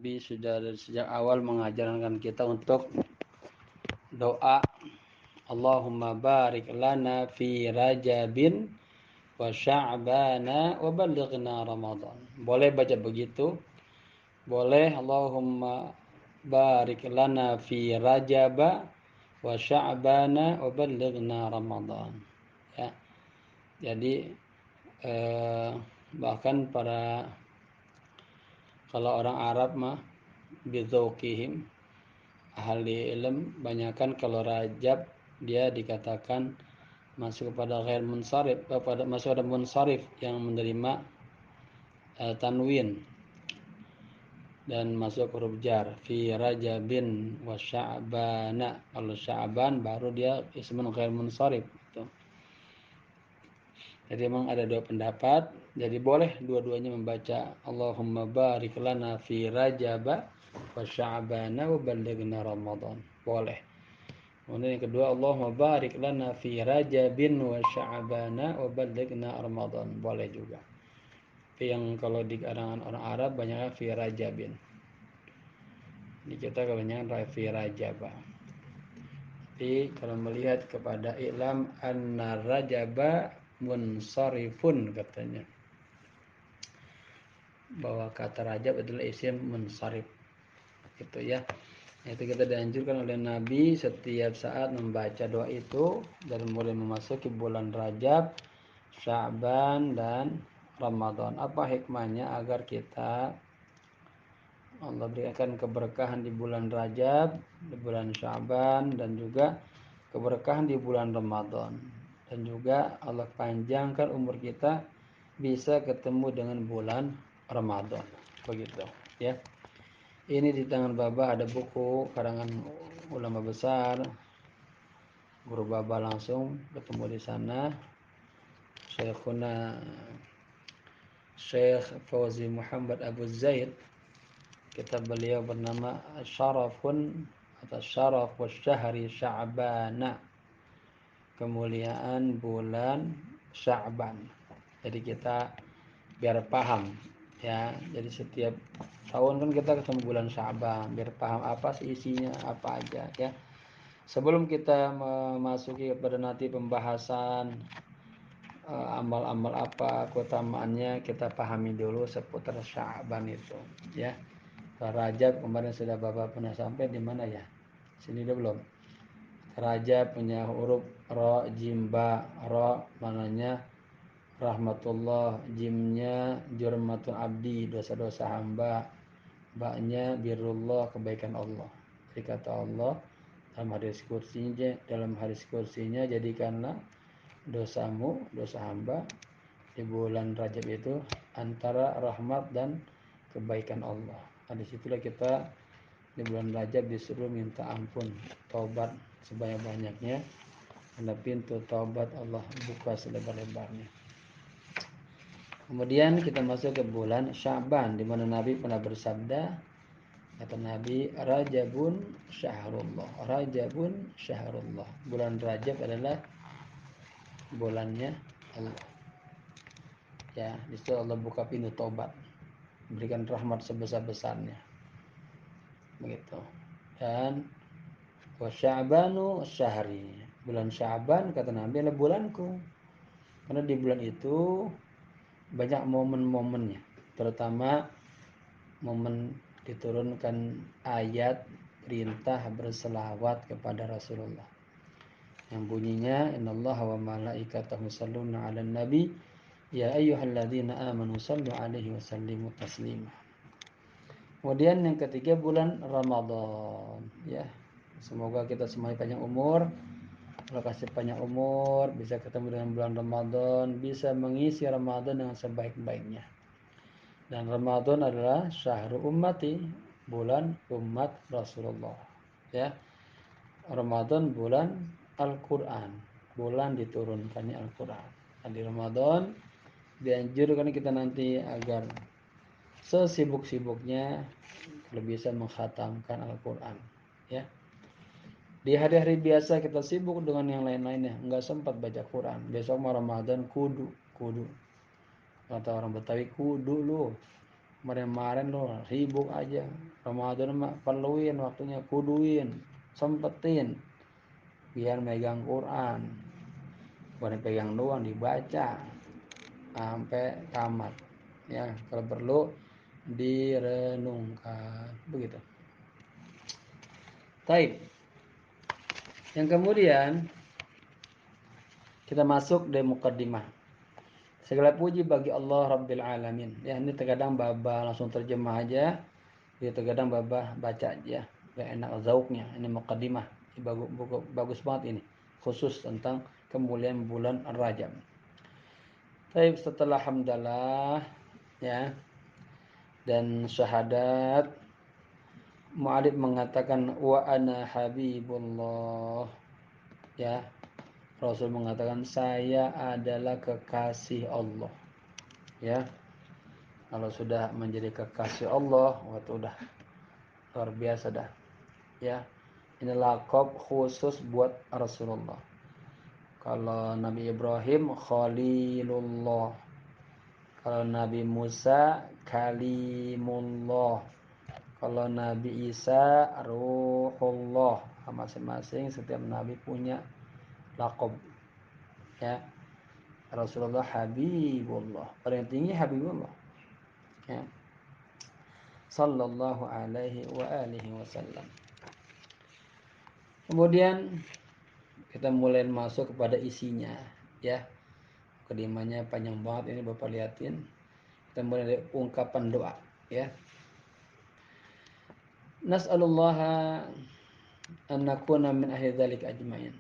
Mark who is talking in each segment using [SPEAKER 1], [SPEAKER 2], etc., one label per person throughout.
[SPEAKER 1] Nabi sudah dari sejak awal mengajarkan kita untuk doa Allahumma barik lana fi Rajabin wa Sya'bana wa ballighna Ramadan. Boleh baca begitu. Boleh Allahumma barik lana fi Rajaba wa Sya'bana wa ballighna Ramadan. Ya. Jadi bahkan kalau orang Arab mah bizauqihim ahli ilm banyakkan kalau Rajab dia dikatakan masuk kepada ghair munsharif, masuk pada munsharif yang menerima tanwin dan masuk huruf jar fi Rajabin wa Sya'bana. Kalau Sya'ban baru dia ismun ghair munsharif gitu. Jadi memang ada dua pendapat. Jadi boleh dua-duanya membaca Allahumma barik lana fi Rajaba wa Sya'bana wa ballighna Ramadan. Boleh. Kemudian yang kedua Allahumma barik lana fi Rajabin wa Sya'bana wa ballighna Ramadan. Boleh juga. Tapi yang kalau di kalangan orang Arab banyaknya fi Rajabin. Di kita kebanyakan fi Rajaba. Tapi kalau melihat kepada i'lam anna Rajaba munsharifun katanya, bahwa kata Rajab adalah isim munsharif gitu ya. Itu kita dianjurkan oleh Nabi setiap saat membaca doa itu dan mulai memasuki bulan Rajab, Sya'ban dan Ramadan. Apa hikmahnya? Agar kita Allah berikan keberkahan di bulan Rajab, di bulan Sya'ban dan juga keberkahan di bulan Ramadan. Dan juga Allah panjangkan umur kita bisa ketemu dengan bulan Ramadan. Begitu ya. Ini di tangan Baba ada buku karangan ulama besar. Guru Baba langsung ketemu di sana. Syekhuna Syekh Fauzi Muhammad Abu Zaid. Kitab beliau bernama Syarafun atau Syaraf Wasyahri Sya'bana. Kemuliaan bulan Sya'ban. Jadi kita biar paham ya. Jadi setiap tahun kan kita ketemu bulan Sya'ban, biar paham apa sih isinya, apa aja ya. Sebelum kita memasuki kepada nanti pembahasan amal-amal apa keutamaannya, kita pahami dulu seputar Sya'ban itu ya. Rajab kemarin sudah Bapak pernah sampai di mana ya? Sini udah belum? Rajab punya huruf ro, jim, ba. Ro mananya rahmatullah, jimnya jurmatul abdi, dosa-dosa hamba, ba-nya birrullah, kebaikan Allah. Jadi kata Allah dalam hadis kursinya jadikanlah dosamu, dosa hamba di bulan Rajab itu antara rahmat dan kebaikan Allah. Nah, disitulah kita di bulan Rajab disuruh minta ampun, taubat sebanyak-banyaknya, karena pintu taubat Allah buka selebar-lebarnya. Kemudian kita masuk ke bulan Sya'ban, di mana Nabi pernah bersabda, kata Nabi, Rajabun syahrullah. Rajabun syahrullah. Bulan Rajab adalah bulannya Allah. Ya, di situ Allah buka pintu taubat, berikan rahmat sebesar-besarnya. Begitu. Dan wa Sya'banu syahri. Bulan Sya'ban kata Nabi adalah bulanku. Karena di bulan itu banyak momen-momennya, terutama momen diturunkan ayat perintah berselawat kepada Rasulullah yang bunyinya innallaha wa malaikatahu yusholluna 'alan nabi ya ayyuhalladzina amanu shallu 'alaihi wa sallimu taslima. Kemudian yang ketiga bulan Ramadan ya. Semoga kita semuanya panjang umur. Allah kasih panjang umur, bisa ketemu dengan bulan Ramadan, bisa mengisi Ramadan dengan sebaik-baiknya. Dan Ramadan adalah syahrul ummati, bulan umat Rasulullah. Ya. Ramadan bulan Al-Qur'an, bulan diturunkannya Al-Qur'an. Nah, di Ramadan dianjurkan kita nanti agar sesibuk-sibuknya kalau bisa mengkhatamkan Al-Qur'an, ya. Di hari-hari biasa kita sibuk dengan yang lain-lainnya, enggak sempat baca Quran. Besok mau Ramadan kudu. Kata orang Betawi kudu lu. Kemarin-kemarin lo sibuk aja. Ramadan mah perluin waktunya, kuduin, sempetin biar megang Quran. Bukan pegang doang, dibaca sampai tamat. Ya, kalau perlu direnungkan. Begitu. Baik. Yang kemudian kita masuk di mukaddimah. Segala puji bagi Allah Rabbil Alamin. Ya, ini terkadang Baba langsung terjemah aja. Ya, terkadang Baba baca aja. Gak enak zauknya. Ini mukaddimah. Bagus banget ini. Khusus tentang kemuliaan bulan Rajab. Baik, setelah hamdalah ya dan syahadat, mu'alif mengatakan wa ana habibullah. Ya, Rasul mengatakan saya adalah kekasih Allah. Ya, kalau sudah menjadi kekasih Allah, waktu udah luar biasa dah. Ya, ini laqab khusus buat Rasulullah. Kalau Nabi Ibrahim Khalilullah, kalau Nabi Musa Kalimullah, kalau Nabi Isa Ruhullah. Masing-masing setiap Nabi punya laqab. Ya, Rasulullah Habibullah, paling tinggi Habibullah. Ya, sallallahu alaihi wa alihi wasallam. Kemudian kita mulai masuk kepada isinya, ya. Kedimanya panjang banget ini Bapak liatin. Kita mulai dari ungkapan doa, ya. Nas'alullaha an nakuna min ahli dzalik ajmain.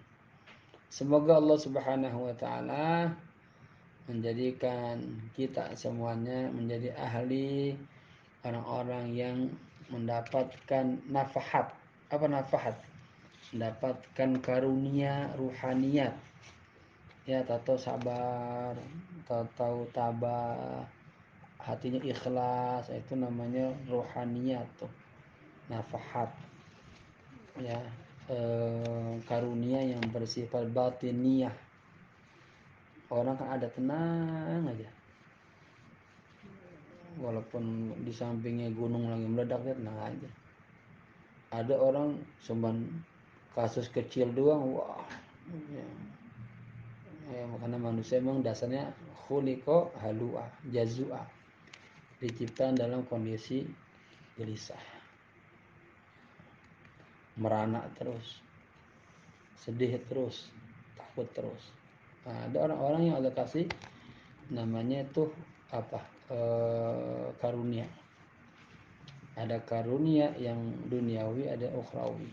[SPEAKER 1] Semoga Allah Subhanahu wa taala menjadikan kita semuanya menjadi ahli orang-orang yang mendapatkan nafahat. Apa nafahat? Mendapatkan karunia ruhaniyat. Ya, tahu sabar, tahu tabah, hatinya ikhlas, itu namanya ruhaniyat tuh. Nafahat. Ya, karunia yang bersifat batiniyah. Orang kan ada tenang aja. Walaupun di sampingnya gunung lagi meledak, dia tenang aja. Ada orang cuman kasus kecil doang, wah. Ya, karena manusia memang dasarnya khuliqa halu'ah, jazu'ah. Diciptakan dalam kondisi gelisah. Merana terus. Sedih terus, takut terus. Nah, ada orang-orang yang Allah kasih namanya itu apa? Karunia. Ada karunia yang duniawi, ada ukhrawi.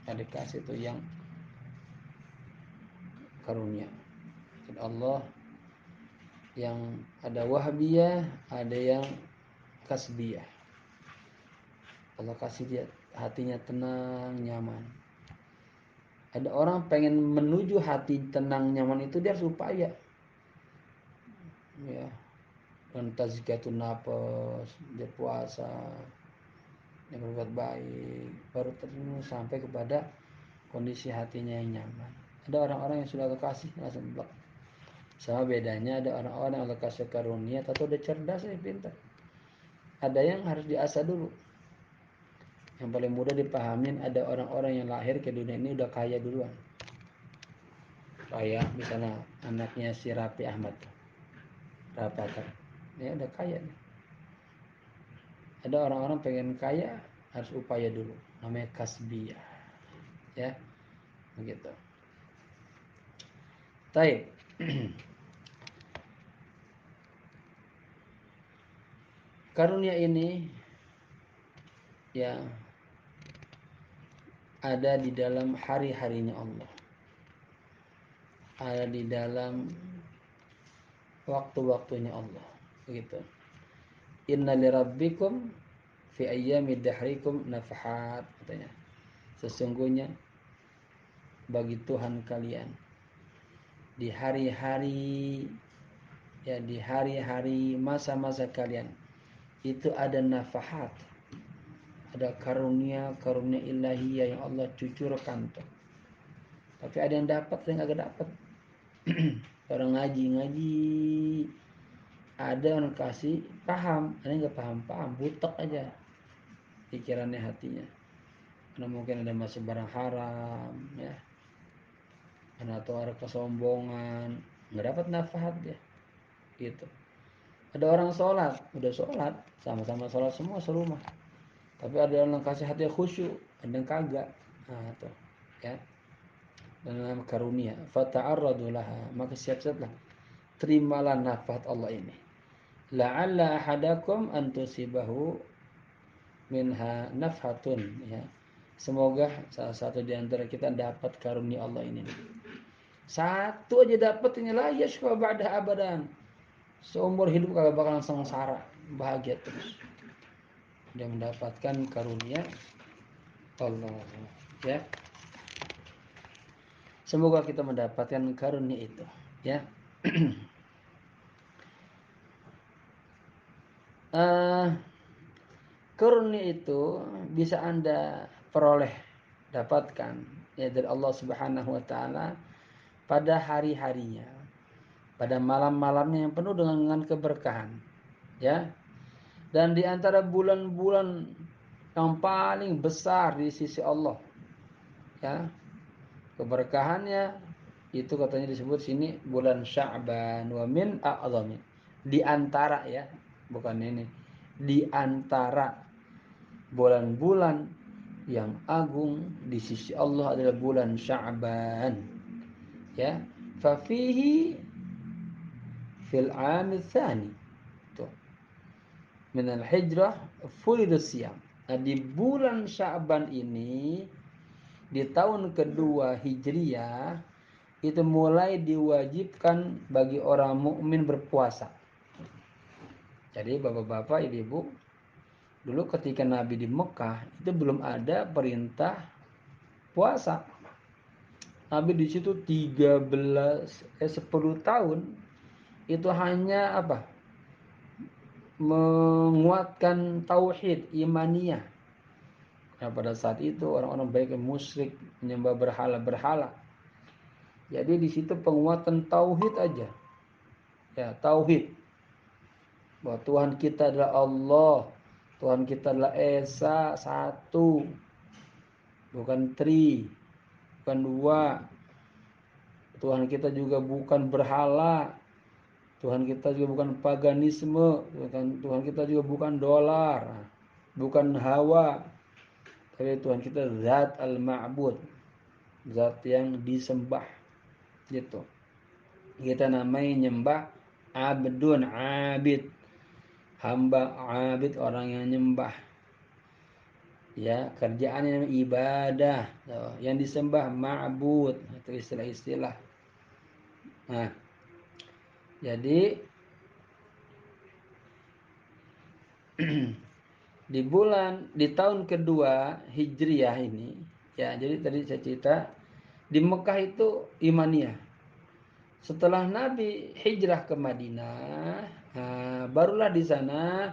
[SPEAKER 1] Ada kasih itu yang karunia. Dan Allah yang ada wahbiyah, ada yang kasbiyah. Allah kasih dia hatinya tenang, nyaman. Ada orang pengen menuju hati tenang, nyaman itu dia harus upaya. Ya, dan tazkiyatun nafas, dia puasa, dia berbuat baik, baru terus sampai kepada kondisi hatinya yang nyaman. Ada orang-orang yang sudah Allah kasih langsung blok. Sama bedanya ada orang-orang yang Allah kasih karunia atau udah cerdas ya pintar. Ada yang harus diasah dulu. Yang paling mudah dipahamin, ada orang-orang yang lahir ke dunia ini udah kaya duluan. Kayak misalnya anaknya si Raffi Ahmad, Rapatar, ya udah kaya nih. Ada orang-orang pengen kaya harus upaya dulu, namanya kasbiyah, ya begitu. Taib. Karunia ini ya ada di dalam hari-harinya Allah, ada di dalam waktu-waktunya Allah, begitu. Inna lirabbikum fi ayyami dahrikum nafahat, katanya. Sesungguhnya bagi Tuhan kalian di hari-hari, ya di hari-hari masa-masa kalian itu ada nafahat, ada karunia-karunia ilahiyah yang Allah cucurkan tuh. Tapi ada yang dapat, ada yang agak dapat. Orang ngaji Ada yang kasih paham, ada yang nggak paham, butek aja pikirannya, hatinya. Karena mungkin ada masuk barang haram, ya, atau ada kesombongan, nggak dapat nafat dia, gitu. Ada orang sholat, udah sholat, sama-sama sholat semua serumah, tapi ada yang kasih hati khusyuk, ada yang kagak. Nah, tuh, ya. Dalam karunia, fata'arradu laha, maka siap-siaplah, terimalah nafat Allah ini. La'alla ahadakum an tusibahu minha nafhatun, ya. Semoga salah satu di antara kita dapat karunia Allah ini. Satu aja dapat, ini la yashqa ba'da abadan. Seumur hidup kagak bakalan sengsara, bahagia terus. Dia mendapatkan karunia Allah, ya. Semoga kita mendapatkan karunia itu, ya. Karunia itu bisa Anda peroleh, dapatkan, ya, dari Allah Subhanahu wa taala pada hari-harinya, pada malam-malamnya yang penuh dengan keberkahan, ya. Dan di antara bulan-bulan yang paling besar di sisi Allah, ya, keberkahannya itu katanya disebut sini bulan Sya'ban, wa min a'zami, di antara, ya, bukan ini, di antara bulan-bulan yang agung di sisi Allah adalah bulan Sya'ban, ya. Fa fihi fil 'am tsani, tuh, min al-hijrah furidus siyam. Nah, di bulan Sya'ban ini, di tahun kedua Hijriah, itu mulai diwajibkan bagi orang mukmin berpuasa. Jadi bapak-bapak, ibu-ibu, dulu ketika Nabi di Mekah itu belum ada perintah puasa. Nabi di situ 10 tahun itu hanya apa? Menguatkan tauhid imaniyah. Nah, pada saat itu orang-orang baik musyrik, menyembah berhala-berhala. Jadi di situ penguatan tauhid aja. Ya, tauhid. Bahwa Tuhan kita adalah Allah, Tuhan kita adalah Esa, satu, bukan tri, bukan dua. Tuhan kita juga bukan berhala, Tuhan kita juga bukan paganisme, Tuhan kita juga bukan dolar, bukan hawa, tapi Tuhan kita zat al-ma'bud, zat yang disembah, gitu. Kita namanya nyembah abdun, abid, hamba, abid, orang yang nyembah, ya. Kerjaannya ibadah, yang disembah ma'bud, itu istilah-istilah. Nah, jadi di tahun kedua Hijriah ini, ya, jadi tadi saya cerita di Mekah itu imaniyah. Setelah Nabi hijrah ke Madinah, barulah di sana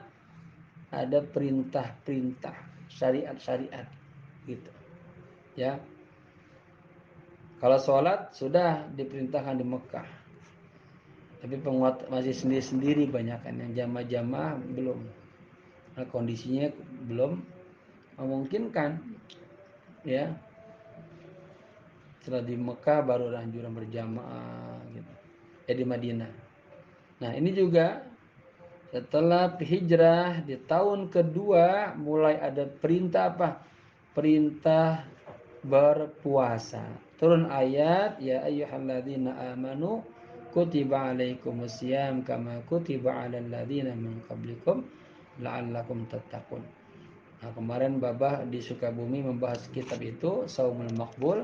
[SPEAKER 1] ada perintah-perintah, syariat-syariat, gitu, ya. Kalau sholat sudah diperintahkan di Mekah, tapi penguat masih sendiri-sendiri, banyak kan yang jamaah-jamaah belum. Nah, kondisinya belum memungkinkan, ya. Setelah di Mekah baru anjuran berjamaah, gitu, ya, di Madinah. Nah, ini juga setelah hijrah di tahun kedua mulai ada perintah apa? Perintah berpuasa. Turun ayat, ya ayyuhalladzina amanu kutiba alaikumusiyam kama kutiba alal ladzina min qablikum la'allakum tattaqun. Nah, kemarin Babah di Sukabumi membahas kitab itu, Saumul Maqbul.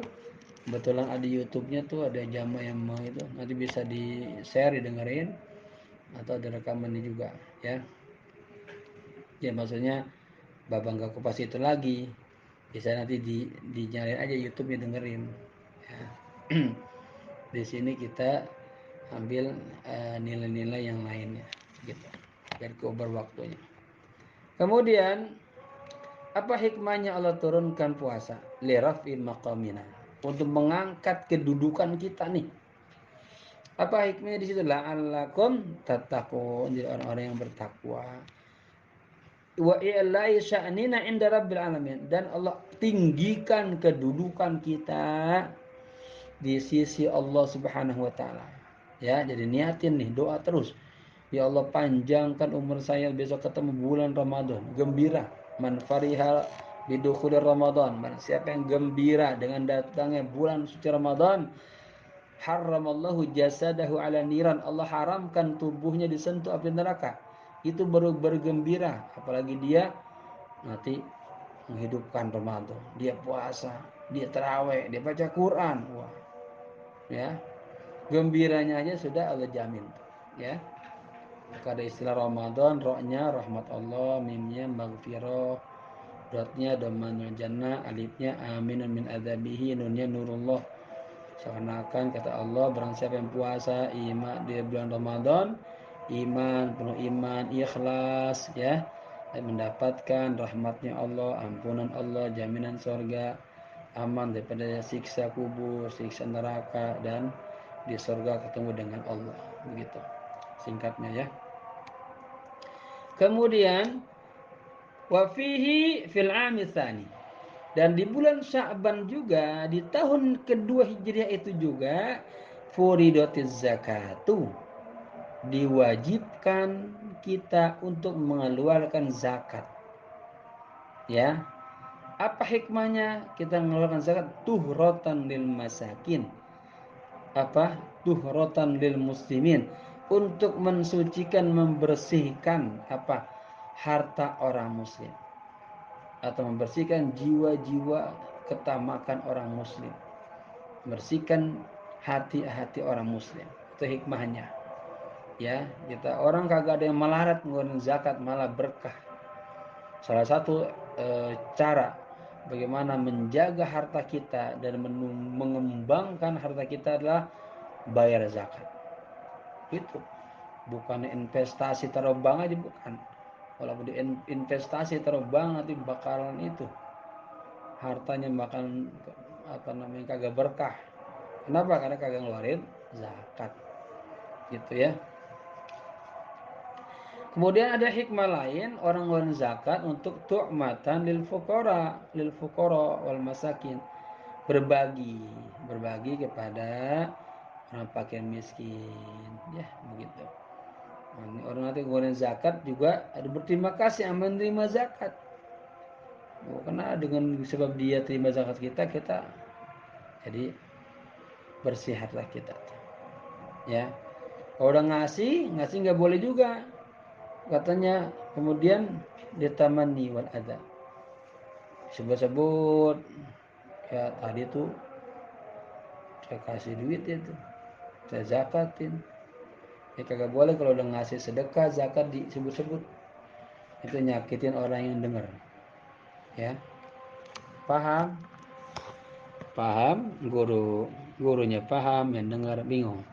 [SPEAKER 1] Kebetulan ada YouTube-nya tuh, ada jamaah yang mau itu, nanti bisa di-share, didengerin, atau ada rekamannya juga, ya. Ya, maksudnya Babah nggak kupas itu lagi, bisa nanti dinyalain aja YouTube-nya, dengerin, ya. Di sini kita ambil nilai-nilai yang lainnya, gitu, biar keobar waktunya. Kemudian apa hikmahnya Allah turunkan puasa? Liraf'il maqamina, untuk mengangkat kedudukan kita nih. Apa hikmahnya di situ? La'allakum tattaqun, jadi orang-orang yang bertakwa. Wa i'la'i sya'nina 'inda rabbil alamin, dan Allah tinggikan kedudukan kita di sisi Allah Subhanahu wa taala. Ya, jadi niatin nih doa terus. Ya Allah, panjangkan umur saya besok ketemu bulan Ramadan. Gembira. Man fariha bidukhuli Ramadan. Man siapa yang gembira dengan datangnya bulan suci Ramadan, haramallahu jasadahu ala niran. Allah haramkan tubuhnya disentuh api neraka. Itu baru bergembira, apalagi dia nanti menghidupkan Ramadan. Dia puasa, dia tarawih, dia baca Quran. Wah, ya. Gembiranya aja sudah Allah jamin, ya. Maka ada istilah Ramadan, rohnya rahmat Allah, mimnya maghfirah, dotnya domanul jannah, alifnya aminun min adzabihi, nunnya nurullah. Seakan-akan kata Allah, barang siapa yang puasa iman di bulan Ramadan, penuh iman, ikhlas, ya, dan mendapatkan rahmatnya Allah, ampunan Allah, jaminan surga, aman daripada siksa kubur, siksa neraka, dan di surga ketemu dengan Allah. Begitu singkatnya, ya. Kemudian wa fihi fil 'ami tsani, dan di bulan Sya'ban juga, di tahun kedua Hijriah itu juga, furidotiz zakatu, diwajibkan kita untuk mengeluarkan zakat. Ya, apa hikmahnya kita mengeluarkan zakat? Tuhratan lil masakin. Apa? Tuhratan lil muslimin, untuk mensucikan, membersihkan apa? Harta orang muslim, atau membersihkan jiwa-jiwa ketamakan orang muslim, membersihkan hati-hati orang muslim. Itu hikmahnya, ya. Kita orang kagak ada yang melarat ngeluarin zakat, malah berkah. Salah satu cara bagaimana menjaga harta kita dan mengembangkan harta kita adalah bayar zakat. Itu bukan investasi taruh bank aja, bukan. Kalau investasi taruh bank nanti bakalan itu hartanya bakalan kagak berkah. Kenapa? Karena kagak ngeluarin zakat, gitu, ya. Kemudian ada hikmah lain, orang ngeluarin zakat untuk tu'matan lil fuqara wal masakin, berbagi kepada orang fakir miskin, ya, begitu. Orang nanti ngeluarin zakat juga ada berterima kasih sama menerima zakat. Karena dengan sebab dia terima zakat kita jadi bersih harta kita, ya. Kalau udah ngasih nggak boleh juga, katanya. Kemudian ditamani wal adha, sebut-sebut, ya tadi tuh saya kasih duit itu, saya zakatin. Ya kagak boleh kalau udah ngasih sedekah zakat disebut-sebut, itu nyakitin orang yang dengar, ya. Paham? Gurunya paham, yang dengar bingung.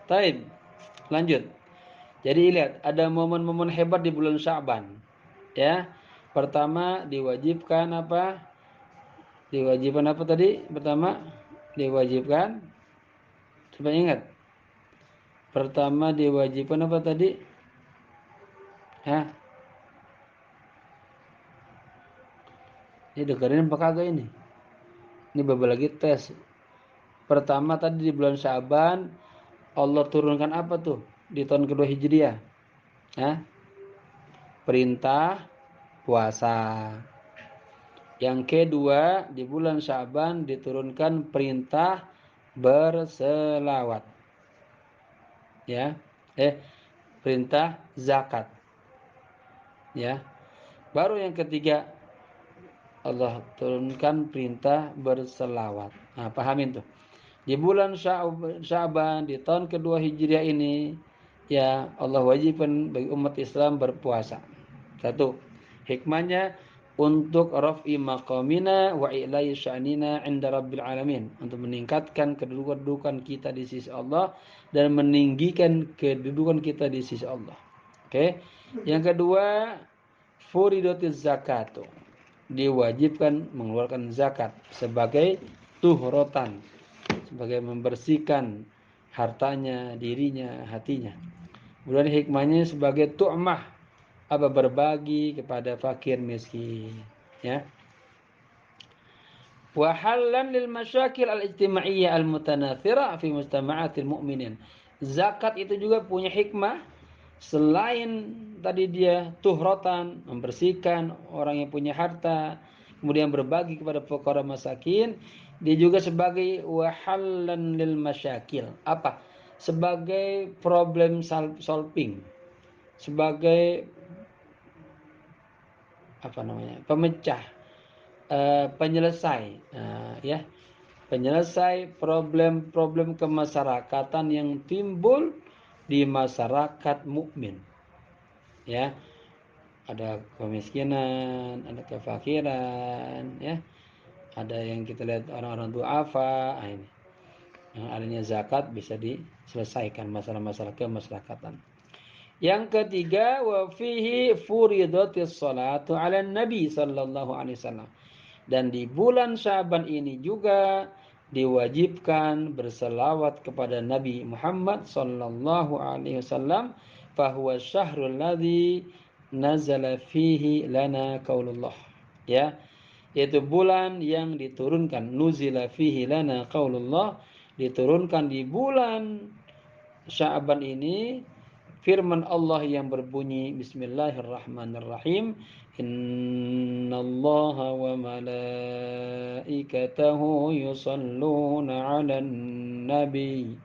[SPEAKER 1] Taib, lanjut. Jadi lihat, ada momen-momen hebat di bulan Sya'ban, ya. Pertama diwajibkan apa? Diwajibkan apa tadi? Pertama diwajibkan, coba ingat. Pertama diwajibkan apa tadi? Hah? Ini dengerin apa kagak ini? Ini beberapa lagi tes. Pertama tadi di bulan Sya'ban Allah turunkan apa tuh di tahun kedua Hijriah? Hah? Perintah puasa. Yang kedua, di bulan Sya'ban diturunkan perintah berselawat. Ya. Perintah zakat. Ya. Baru yang ketiga Allah turunkan perintah berselawat. Nah, pahamin tuh. Di bulan Sya'ban di tahun kedua Hijriah ini, ya, Allah wajibkan bagi umat Islam berpuasa. Satu, hikmahnya untuk raf'i maqamina wa i'la'i sya'nina 'inda rabbil alamin, untuk meningkatkan kedudukan kita di sisi Allah dan meninggikan kedudukan kita di sisi Allah. Oke. Yang kedua, furidotiz zakatu, diwajibkan mengeluarkan zakat sebagai tuhrotan, sebagai membersihkan hartanya, dirinya, hatinya. Kemudian hikmahnya sebagai tu'mah, berbagi kepada fakir miskin, ya. Wa halan lil masyakil al-ijtima'iyyah al-mutanathira fi mujtama'atil mu'minin. Zakat itu juga punya hikmah, selain tadi dia tuhratan, membersihkan orang yang punya harta, kemudian berbagi kepada fuqara masakin, dia juga sebagai wahallan lil masyakil. Apa? Sebagai problem solving, sebagai pemecah, penyelesai, ya, penyelesai problem-problem kemasyarakatan yang timbul di masyarakat mukmin, ya. Ada kemiskinan, ada kefakiran, ya. Ada yang kita lihat orang-orang duafa, ini. Yang adanya zakat bisa diselesaikan masalah-masalah kemasyarakatan. Yang ketiga, wa fihi furidatis salatu 'ala nabi sallallahu alaihi wasallam. Dan di bulan Syaban ini juga diwajibkan berselawat kepada Nabi Muhammad sallallahu alaihi wasallam, fahuwa syahrul ladzi nazala fihi lana qaulullah, ya, yaitu bulan yang diturunkan, nuzila fihi lana qaulullah, diturunkan di bulan Syaban ini firman Allah yang berbunyi bismillahirrahmanirrahim, innallaha wa malaikatahu yusalluna 'alan nabi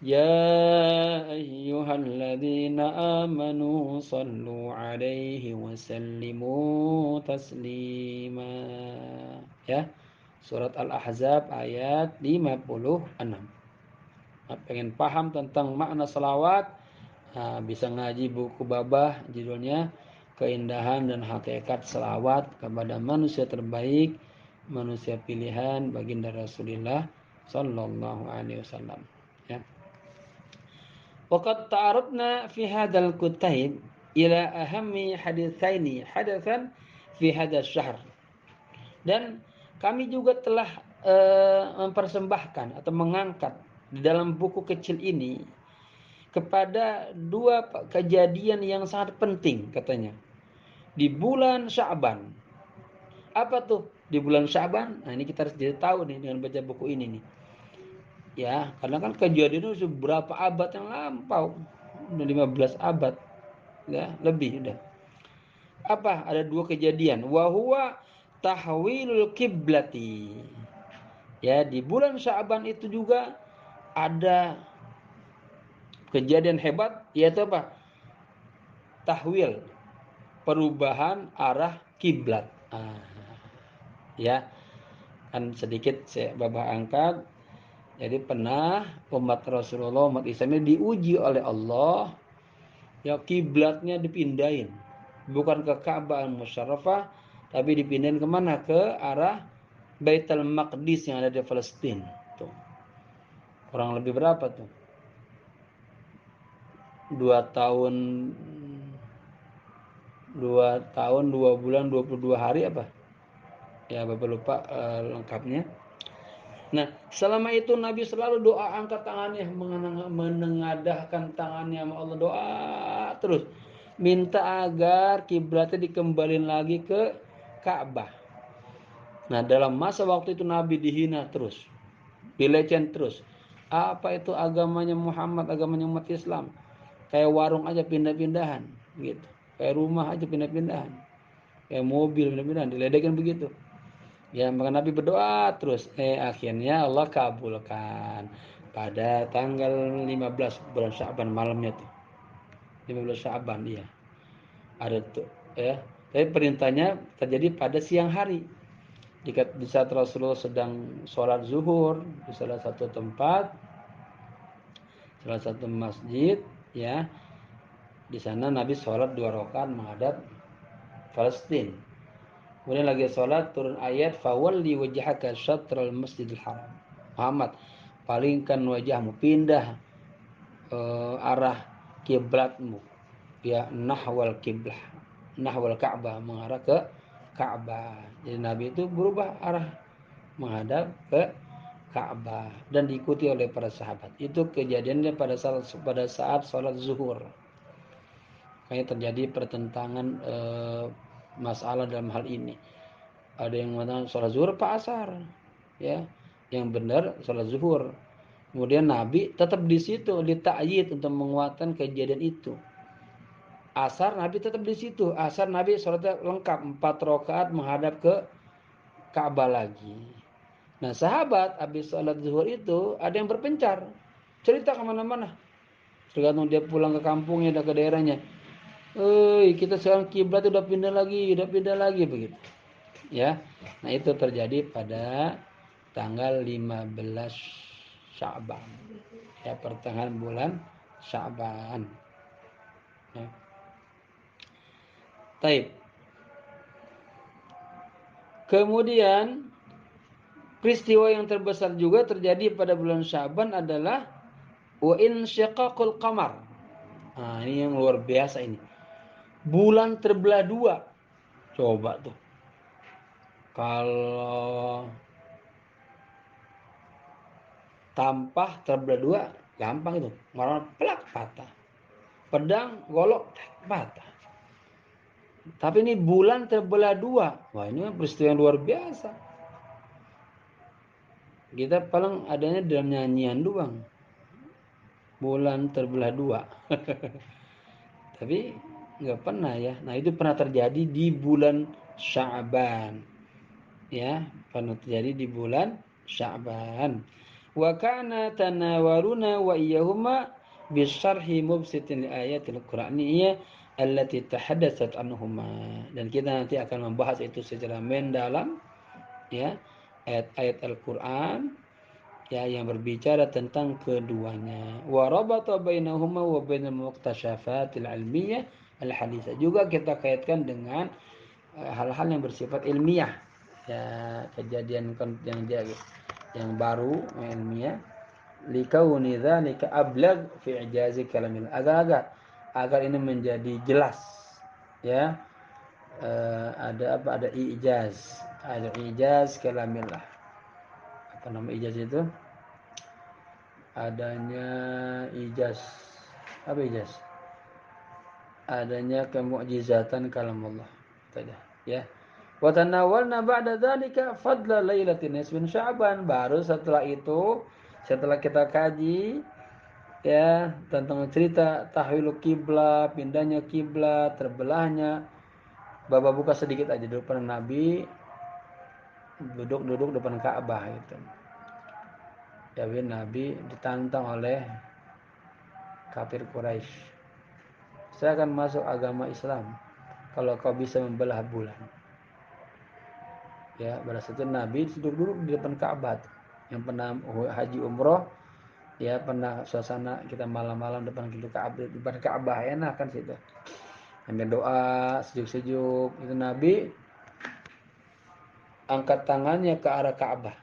[SPEAKER 1] ya ayyuhalladzina amanu sallu 'alaihi wa sallimu taslima, ya. Surat Al-Ahzab ayat 56. Pengen paham tentang makna salawat, bisa ngaji buku Babah, judulnya Keindahan dan Hakikat Salawat kepada Manusia Terbaik, Manusia Pilihan, Baginda Rasulullah sallallahu alaihi wasallam, ya. Waqad ta'arudna fi hadzal kutaib ila ahammi haditsaini hadatsan fi hadzal syahr. Dan kami juga telah mempersembahkan atau mengangkat di dalam buku kecil ini kepada dua kejadian yang sangat penting katanya di bulan Sya'ban. Apa tuh di bulan Sya'ban? Nah, ini kita harus jadi tahu nih dengan baca buku ini nih. Ya, karena kan kejadian itu berapa abad yang lampau. Udah 15 abad. Ya, lebih udah. Apa? Ada dua kejadian. Wa huwa tahwilul kiblati. Ya, di bulan Sya'ban itu juga ada kejadian hebat, yaitu apa? Tahwil, perubahan arah kiblat. Ya, kan sedikit saya babah angkat. Jadi pernah umat Rasulullah, umat Islam ini diuji oleh Allah, ya, kiblatnya dipindahin, bukan ke Ka'bah al-Musyarrafah, tapi dipindahin kemana? Ke arah Baitul Maqdis yang ada di Palestina. Tuh. Kurang lebih berapa tuh? 2 tahun 2 bulan 22 hari apa? Ya, Bapak lupa lengkapnya. Nah, selama itu Nabi selalu doa, angkat tangannya, menengadahkan tangannya sama Allah, doa terus. Minta agar kiblatnya dikembalin lagi ke Ka'bah. Nah, dalam masa waktu itu Nabi dihina terus, dilecehkan terus. Apa itu agamanya Muhammad, agamanya umat Islam? Kayak warung aja pindah-pindahan, gitu. Kayak rumah aja pindah-pindahan. Kayak mobil pindah-pindahan, diledekin begitu. Ya, maka Nabi berdoa terus. Akhirnya Allah kabulkan pada tanggal 15 bulan Sya'ban malamnya tuh. 15 Sya'ban dia. Ada tuh, ya. Tapi perintahnya terjadi pada siang hari. Di saat Rasulullah sedang sholat zuhur di salah satu tempat, salah satu masjid, ya. Di sana Nabi sholat 2 rakaat menghadap Palestina. Kemudian lagi sholat turun ayat fawalli wajhaka syatral masjidil haram. Muhammad, palingkan wajahmu, pindah arah kiblatmu, ya, nahwal kiblah, nahwal Ka'bah, mengarah ke Ka'bah. Jadi Nabi itu berubah arah menghadap ke Ka'bah dan diikuti oleh para sahabat. Itu kejadiannya pada saat sholat zuhur. Kayak terjadi pertentangan masalah dalam hal ini. Ada yang mengatakan sholat zuhur apa asar, ya, yang benar sholat zuhur. Kemudian Nabi tetap di situ, ditakyid untuk menguatkan kejadian itu. Asar Nabi tetap di situ. Asar Nabi sholatnya lengkap 4 rakaat menghadap ke Ka'bah lagi. Nah sahabat habis sholat zuhur itu ada yang berpencar, cerita kemana-mana. Tergantung dia pulang ke kampungnya, dan ke daerahnya. Kita sekarang kiblat udah pindah lagi begitu. Ya, nah itu terjadi pada tanggal 15 Sya'ban. Ya, pertengahan bulan Sya'ban. Ya. Taib. Kemudian peristiwa yang terbesar juga terjadi pada bulan Sya'ban adalah wa insyiqaqul qamar. Nah, ini yang luar biasa ini. Bulan terbelah 2. Coba tuh. Kalau tampah terbelah 2 gampang itu. Marah plak patah. Pedang golok patah. Tapi ini bulan terbelah 2. Wah, ini peristiwa yang luar biasa. Kita paling adanya dalam nyanyian doang. Bulan terbelah 2. Tapi nggak pernah ya. Nah, itu pernah terjadi di bulan Sya'ban. Ya, pernah terjadi di bulan Sya'ban. Wa kana tanawaruna wa iyyahuma bisyarhi mubsitin ayatil Qur'aniyah allati tahaddatsat anhuma. Dan kita nanti akan membahas itu secara mendalam, ya, ayat-ayat Al-Qur'an ya yang berbicara tentang keduanya. Wa rabata bainahuma wa bainal muqtasyafatil ilmiyah al-haditsah. Juga kita kaitkan dengan hal-hal yang bersifat ilmiah. Ya, kejadian yang baru ilmiah. Likauni dzalika ablagh fi ijazi kalamil, agar ini menjadi jelas, ya. Ada ijaz kalamillah. Apa nama ijaz itu? Adanya ijaz, apa ijaz? Adanya kemukjizatan kalam Allah. Ya. Wa tanawalna ba'da dzalika fadla lailatin nisfin Sya'ban. Baru setelah itu, setelah kita kaji ya tentang cerita tahwil kiblat, pindahnya kiblat, terbelahnya, Bapak buka sedikit aja depan Nabi, duduk depan Ka'bah itu. Jadi Nabi ditantang oleh kafir Quraisy. Saya akan masuk agama Islam kalau kau bisa membelah bulan. Ya, pada saat itu Nabi duduk di depan Ka'bah. Yang pernah haji umroh, ya pernah suasana kita malam-malam depan Ka'bah enak kan situ. Sambil doa sejuk-sejuk. Itu Nabi angkat tangannya ke arah Ka'bah.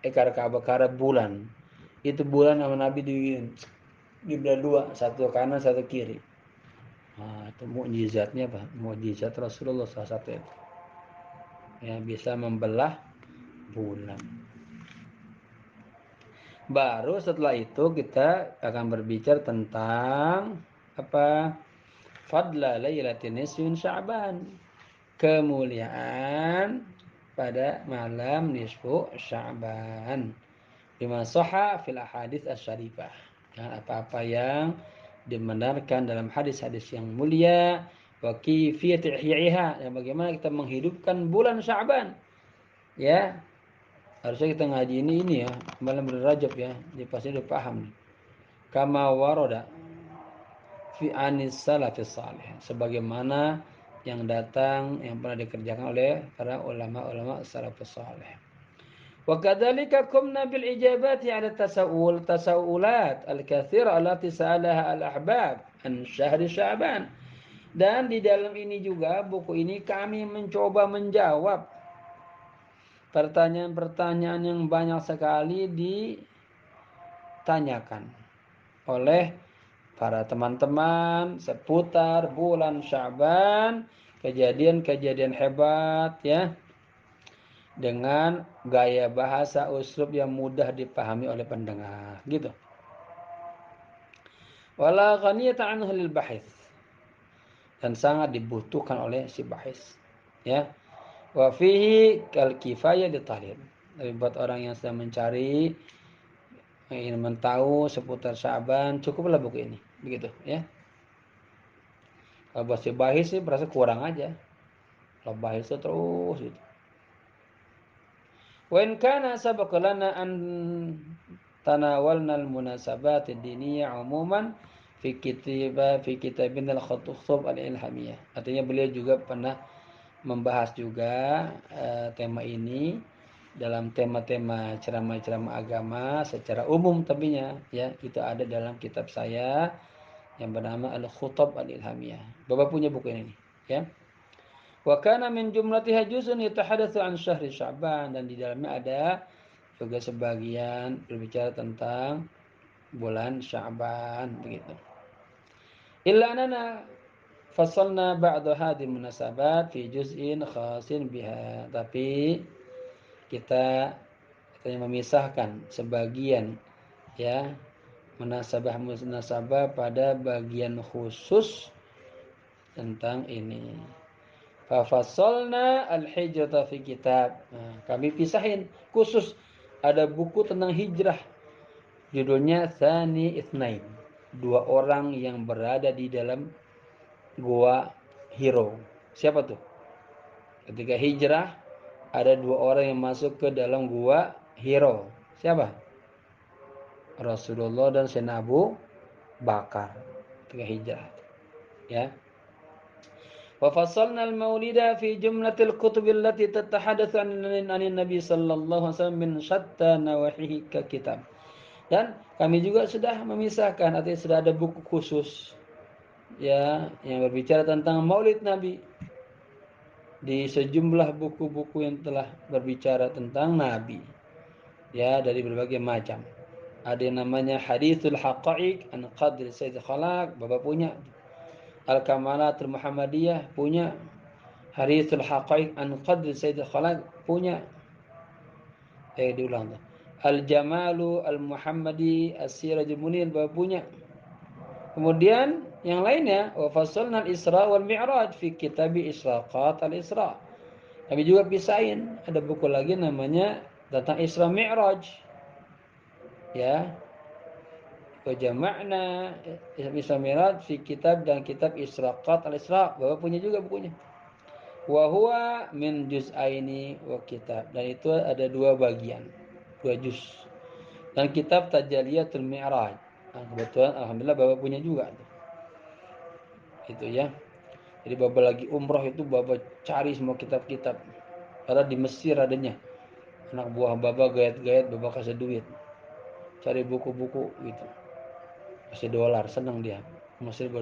[SPEAKER 1] Ke arah bulan. Itu bulan sama Nabi dibelah 2, satu kanan, satu kiri. Nah, itu mukjizatnya apa? Mukjizat Rasulullah salah satu itu. Ya, bisa membelah bulan. Baru setelah itu kita akan berbicara tentang apa? Fadla lailatin nisfin Sya'ban. Kemuliaan pada malam nisfu Sya'ban. Bima sahha fil ahadits asy-syarifah. Apa-apa yang dibenarkan dalam hadis-hadis yang mulia, wa kifiyat ihya'iha, dan bagaimana kita menghidupkan bulan Sya'ban. Ya, harusnya kita ngaji ini ya, malam Rajab ya, dia pasti udah paham nih. Kama warada fi anis salafis salih, sebagaimana yang datang yang pernah dikerjakan oleh para ulama-ulama salafus salih. Wa kadzalika qumna bil ijabati ala tasawulat al-katsira allati sa'alaha al-ahbab an syahr Sya'ban. Dan di dalam ini juga buku ini kami mencoba menjawab pertanyaan-pertanyaan yang banyak sekali ditanyakan oleh para teman-teman seputar bulan Sya'ban, kejadian-kejadian hebat ya dengan gaya bahasa uslub yang mudah dipahami oleh pendengar, gitu. Wala ghaniyata anhu lil bahits, dan sangat dibutuhkan oleh si bahis, ya. Wa fihi kal kifayah li talib. Tapi buat orang yang sedang mencari, ingin mentahu seputar Sya'ban, cukuplah buku ini, begitu, ya. Kalau buat si bahis sih berasa kurang aja. Kalau bahis itu terus gitu. Wa in kana sabaqa lana an tanawalna al-munasabat ad-diniyah umuman fi kitabin al-khutub al-ilhamiyah. Artinya beliau juga pernah membahas juga tema ini dalam tema-tema ceramah-ceramah agama secara umum, tabinya ya, itu ada dalam kitab saya yang bernama Al-Khutab Al-Ilhamiyah. Bapak punya buku ini, ya. Wa kana min jumlatiha juz'un yatahadatsu an syahri Sya'ban, dan di dalamnya ada juga sebagian berbicara tentang bulan Sya'ban, begitu. Illa anana fasalna ba'da hadhihi munasabat fi juz'in khasin biha. Tapi kita memisahkan sebagian, ya, munasabah pada bagian khusus tentang ini. Fafasolna al-hijrata fi kitab. Nah, kami pisahin khusus ada buku tentang hijrah. Judulnya Tsani Itsnain. Dua orang yang berada di dalam gua Hiro. Siapa tuh? Ketika hijrah ada dua orang yang masuk ke dalam gua Hiro. Siapa? Rasulullah dan Sayyidina Abu Bakar ketika hijrah. Ya. وفصلنا المولد في جملة الكتب التي تتحدث عن النبي صلى الله عليه وسلم من شتى نواحيه ككتاب. Dan kami juga sudah memisahkan, artinya sudah ada buku khusus, ya, yang berbicara tentang Maulid Nabi di sejumlah buku-buku yang telah berbicara tentang Nabi, ya, dari berbagai macam. Ada yang namanya Hadithul Haqa'iq an Qadri Sayyid Khalaq, Bapak punya. Al-Kamalatul Muhammadiyah punya. Hadithul Haqa'iq an Qadri Sayyid Khalaq punya. Diulang tuh. Al-Jamalu Al-Muhammadi As-Sirajul Munir, Bapak punya. Kemudian yang lainnya, wa fasalna al-Isra wal Mi'raj fi kitabi Israqat al-Isra. Kami juga pisahin, ada buku lagi namanya tentang Isra Mi'raj. Ya. Wa jama'na Isra Mi'raj fi kitab, dan kitab Israqat al-Isra. Bapak punya juga bukunya. Wa huwa min juz'aini wa kitab, dan itu ada dua bagian, dua juz. Dan kitab Tajaliyatul Mi'raj. Nah, kebetulan alhamdulillah Bapak punya juga tuh. Itu ya. Jadi Bapak lagi umroh itu Bapak cari semua kitab-kitab. Karena di Mesir adanya. Anak buah Bapak gayat-gayat, Bapak kasih duit. Cari buku-buku gitu. Kasih dolar, senang dia. Mesir $2.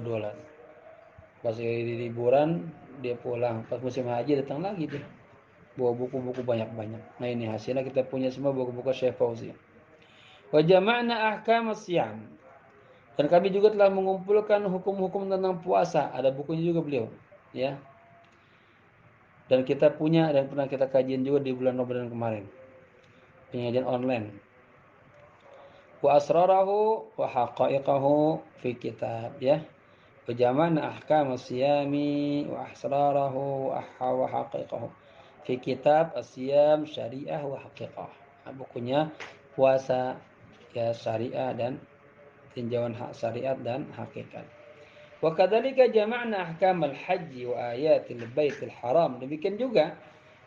[SPEAKER 1] Pas liburan dia pulang. Pas musim haji datang lagi dia. Bawa buku-buku banyak-banyak. Nah ini hasilnya kita punya semua buku-buku Syekh Fauzi. Wa jama'na ahkam as-siyam. Dan kami juga telah mengumpulkan hukum-hukum tentang puasa. Ada bukunya juga beliau, ya. Dan kita punya dan pernah kita kajian juga di bulan Ramadan kemarin. Pengajian online. Wa asrarahu wa haqa'iqahu fi kitab, ya. Wa jama'na ahkam as-siyami wa asrarahu wa haqa'iqahu fi kitab as-siyam syariah wa haqiqah. Nah, bukunya puasa, ya, syariah dan tinjauan hak syariat dan hakikat. Wa kadzalika jama'na ahkamal haji wa ayatil baitil haram. Demikian juga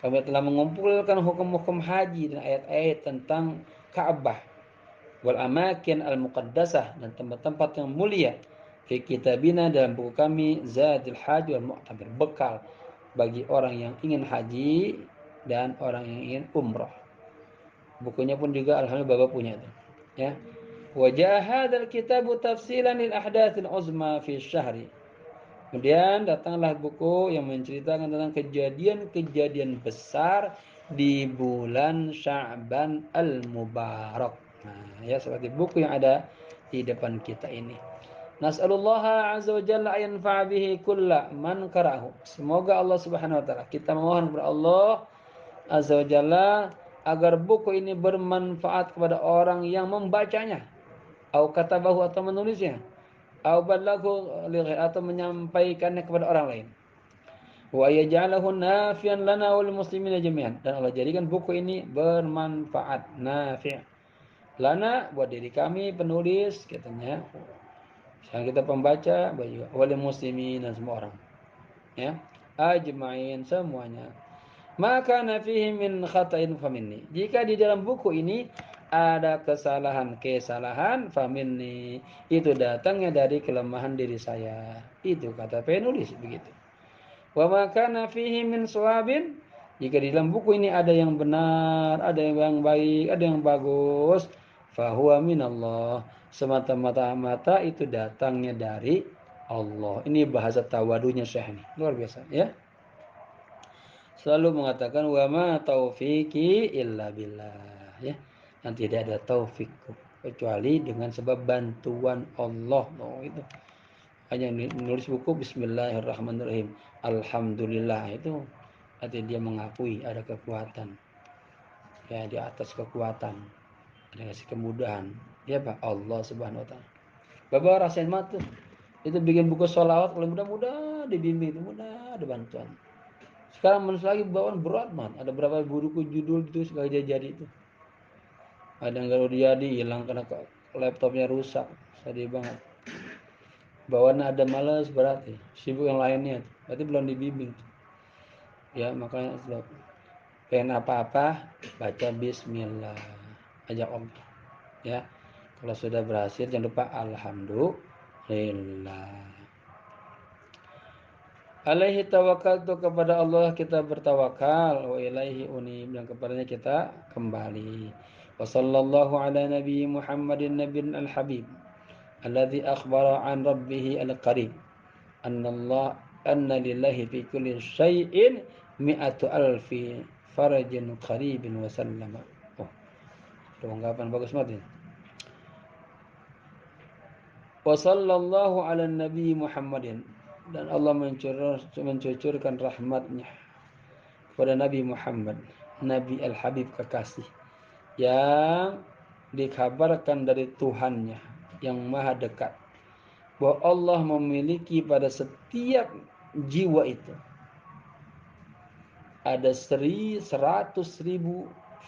[SPEAKER 1] kami telah mengumpulkan hukum-hukum haji dan ayat-ayat tentang Ka'bah, wal amakin al-muqaddasah, dan tempat-tempat yang mulia, fi kitabina, dalam buku kami Zadul Haji wal Mu'tamir, bekal bagi orang yang ingin haji dan orang yang ingin umrah. Bukunya pun juga alhamdulillah Bapak punya itu, ya. Wa jaa hadzal kitabu tafsilan lil ahdatsil uzma fi syahri. Kemudian datanglah buku yang menceritakan tentang kejadian-kejadian besar di bulan Sya'ban al-Mubarak. Nah, ya, seperti buku yang ada di depan kita ini. Nas'alullah azza wa jalla an yanfa'a bihi kulla man qara'ahu. Semoga Allah Subhanahu wa taala, kita memohon kepada Allah azza wa jalla agar buku ini bermanfaat kepada orang yang membacanya, au katabahu atau menulisnya, au balaghu atau menyampaikannya kepada orang lain. Wa yaj'alahu nafi'an lana wal muslimina jami'an, dan Allah jadikan buku ini bermanfaat, nafi'. Lana buat diri kami penulis katanya. Sekarang kita pembaca, wal muslimin dan semua orang. Ya. Ajma'in semuanya. Maka nafihi min khata'in faminni. Jika di dalam buku ini ada kesalahan faminni, itu datangnya dari kelemahan diri saya. Itu kata penulis begitu. Wa maka nafihi min suwabin, jika di dalam buku ini ada yang benar, ada yang baik, ada yang bagus, fahuwa minallah, semata-mata itu datangnya dari Allah. Ini bahasa tawadunya Syekh ini. Luar biasa ya. Selalu mengatakan wa ma taufiqi illa billah ya. Dan tidak ada taufikku kecuali dengan sebab bantuan Allah. Oh, itu. Hanya nulis buku bismillahirrahmanirrahim. Alhamdulillah, itu artinya dia mengakui ada kekuatan. Ya, di atas kekuatan. Ada kasih kemudahan. Dia Pak Allah Subhanahu wa taala. Bapak rasain matu. Itu bikin buku sholawat, kalau mudah-mudah dibimbing, mudah ada bantuan. Sekarang manusia lagi bawaan berat banget. Ada berapa buku judul itu segala jadi itu. Ada yang kalau jadi hilang karena laptopnya rusak. Sedih banget. Bawaan ada malas berarti. Sibuk yang lainnya. Berarti belum dibimbing. Ya makanya pengen apa-apa baca bismillah. Ajak Allah. Ya. Kalau sudah berhasil jangan lupa alhamdulillah. Alaihi tawakkaltu, kepada Allah kita bertawakal, wa ilaihi unib, dan kepadanya kita kembali. Wa sallallahu ala nabi Muhammadin nabiyil al-habib alladzi akhbara an rabbih al-qarib anna lillahi fi kulli syai'in mi'atu alfi farajin qaribin wa sallama. Oh, ungkapan bagus banget ini. Wa sallallahu ala nabi Muhammadin, dan Allah mencucurkan rahmatnya kepada Nabi Muhammad, Nabi Al-Habib kekasih, yang dikabarkan dari Tuhannya yang maha dekat, bahwa Allah memiliki pada setiap jiwa itu ada 100.000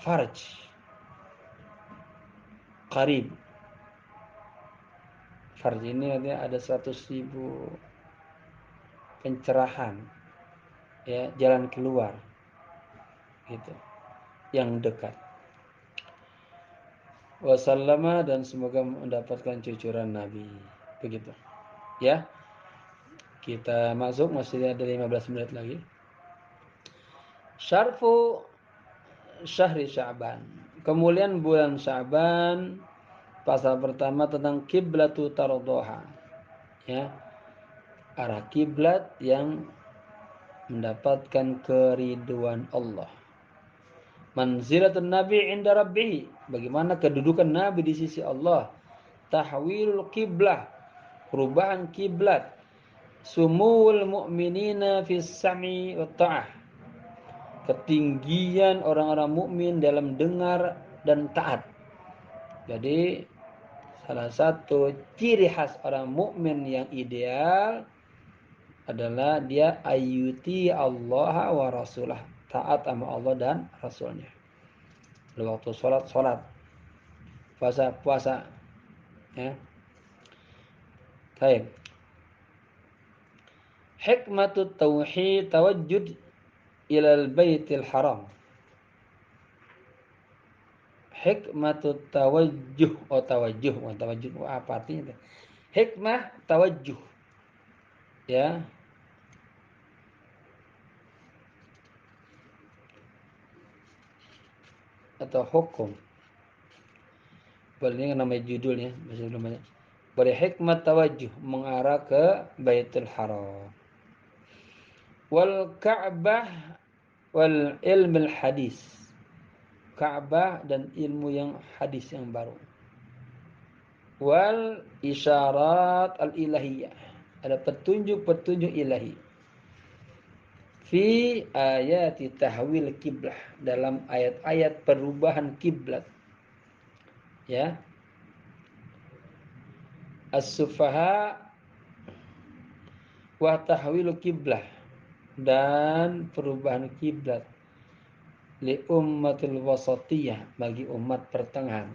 [SPEAKER 1] farj, qarib. Farj ini artinya ada 100.000 pencerahan, ya, jalan keluar gitu, yang dekat. Wasallama, dan semoga mendapatkan cucuran Nabi. Begitu ya. Kita masuk, masih ada 15 menit lagi. Syarfu syahri Sya'ban, kemuliaan bulan Sya'ban. Pasal pertama tentang kiblatu tardoha, ya, arah kiblat yang mendapatkan keriduan Allah. Manzilatun Nabi inda Rabbih, bagaimana kedudukan Nabi di sisi Allah. Tahwilul kiblah, perubahan kiblat. Sumul mu'minina fis sam'i wa ta'ah, ketinggian orang-orang mukmin dalam dengar dan taat. Jadi salah satu ciri khas orang mukmin yang ideal adalah dia ayyuti Allah wa rasulah, taat sama Allah dan Rasulnya. Waktu sholat, puasa, ya. Baik. Hikmatut tauhid tawajjud ilal baitil haram. Hikmatut tawajjuh, tawajjuh apa artinya? Hikmah tawajjuh, ya, atau hukum. Ini namanya judulnya, namanya. Beri hikmat tawajjuh, mengarah ke Baitul Haram. Wal Ka'bah wal ilmul hadis. Ka'bah dan ilmu yang hadis yang baru. Wal isyarat al-ilahiyah, ada petunjuk-petunjuk ilahi. fi ayati tahwil kiblah, dalam ayat-ayat perubahan kiblat. Ya. As-sufaha wa tahwilu kiblah, dan perubahan kiblat li ummatil wasatiyah, bagi umat pertengahan.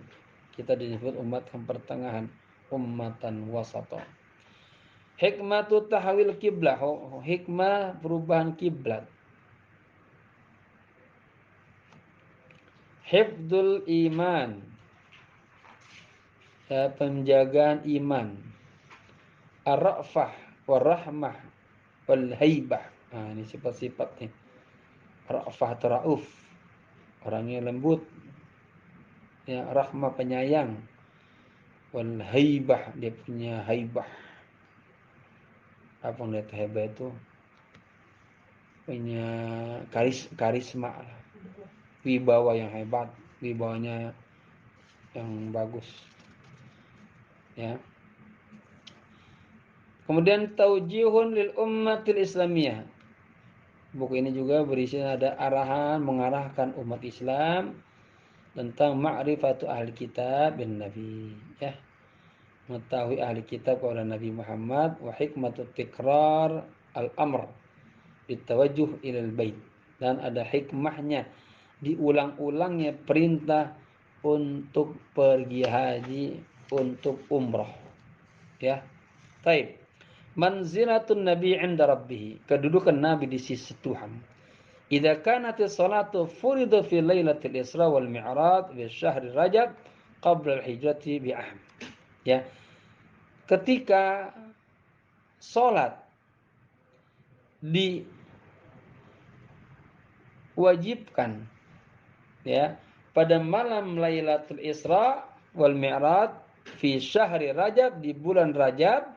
[SPEAKER 1] Kita disebut umat yang pertengahan, ummatan wasata. Hikmatu tahwil kiblah, hikmah perubahan kiblat. Hifdzul iman, penjagaan iman. Ar-ra'fah war-rahmah wal haibah. Nah, ini sifat-sifat nih. Ra'fah atau rauf, orangnya lembut. Ya, rahmah penyayang. Wal haibah, dia punya haibah. Apa yang lihat haibah itu? Punya karisma, wibawa yang hebat, wibawanya yang bagus. Ya. Kemudian taujihun lil ummatil islamiyah. Buku ini juga berisi ada arahan mengarahkan umat Islam tentang ma'rifatu ahli kitab bin Nabi, ya. Mengetahui ahli kitab kepada Nabi Muhammad, wa hikmatu tikrar al-amr bitawajjuh ilal bait, dan ada hikmahnya diulang-ulangnya perintah untuk pergi haji, untuk umrah, ya. Baik. Manzilatun Nabi 'inda rabbih, kedudukan Nabi di sisi Tuhan. Idza kanatis salatu furida fi lailatul Isra wal Mi'raj fi syahri Rajab qabla al-hijrati bi'am. Ya. Ketika salat diwajibkan, ya, pada malam Lailatul Isra wal Mi'raj fi syahri Rajab, di bulan Rajab,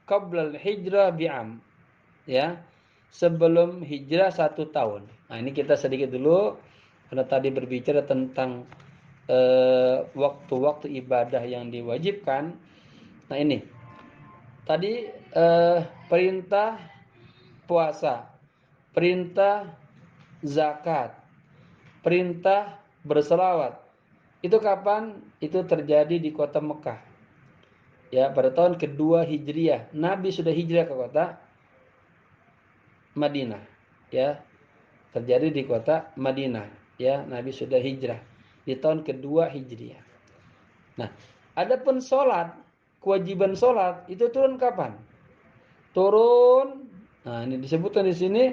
[SPEAKER 1] qabla al-hijrah bi'am, ya, sebelum hijrah 1 tahun. Nah, ini kita sedikit dulu karena tadi berbicara tentang waktu-waktu ibadah yang diwajibkan. Nah, ini tadi perintah puasa, perintah zakat, perintah berselawat. Itu kapan? Itu terjadi di kota Mekah. Ya, pada tahun kedua Hijriah. Nabi sudah hijrah ke kota Madinah. Ya, terjadi di kota Madinah. Ya, Nabi sudah hijrah di tahun kedua Hijriah. Nah, adapun sholat, kewajiban sholat itu turun kapan? Turun, nah ini disebutkan di sini,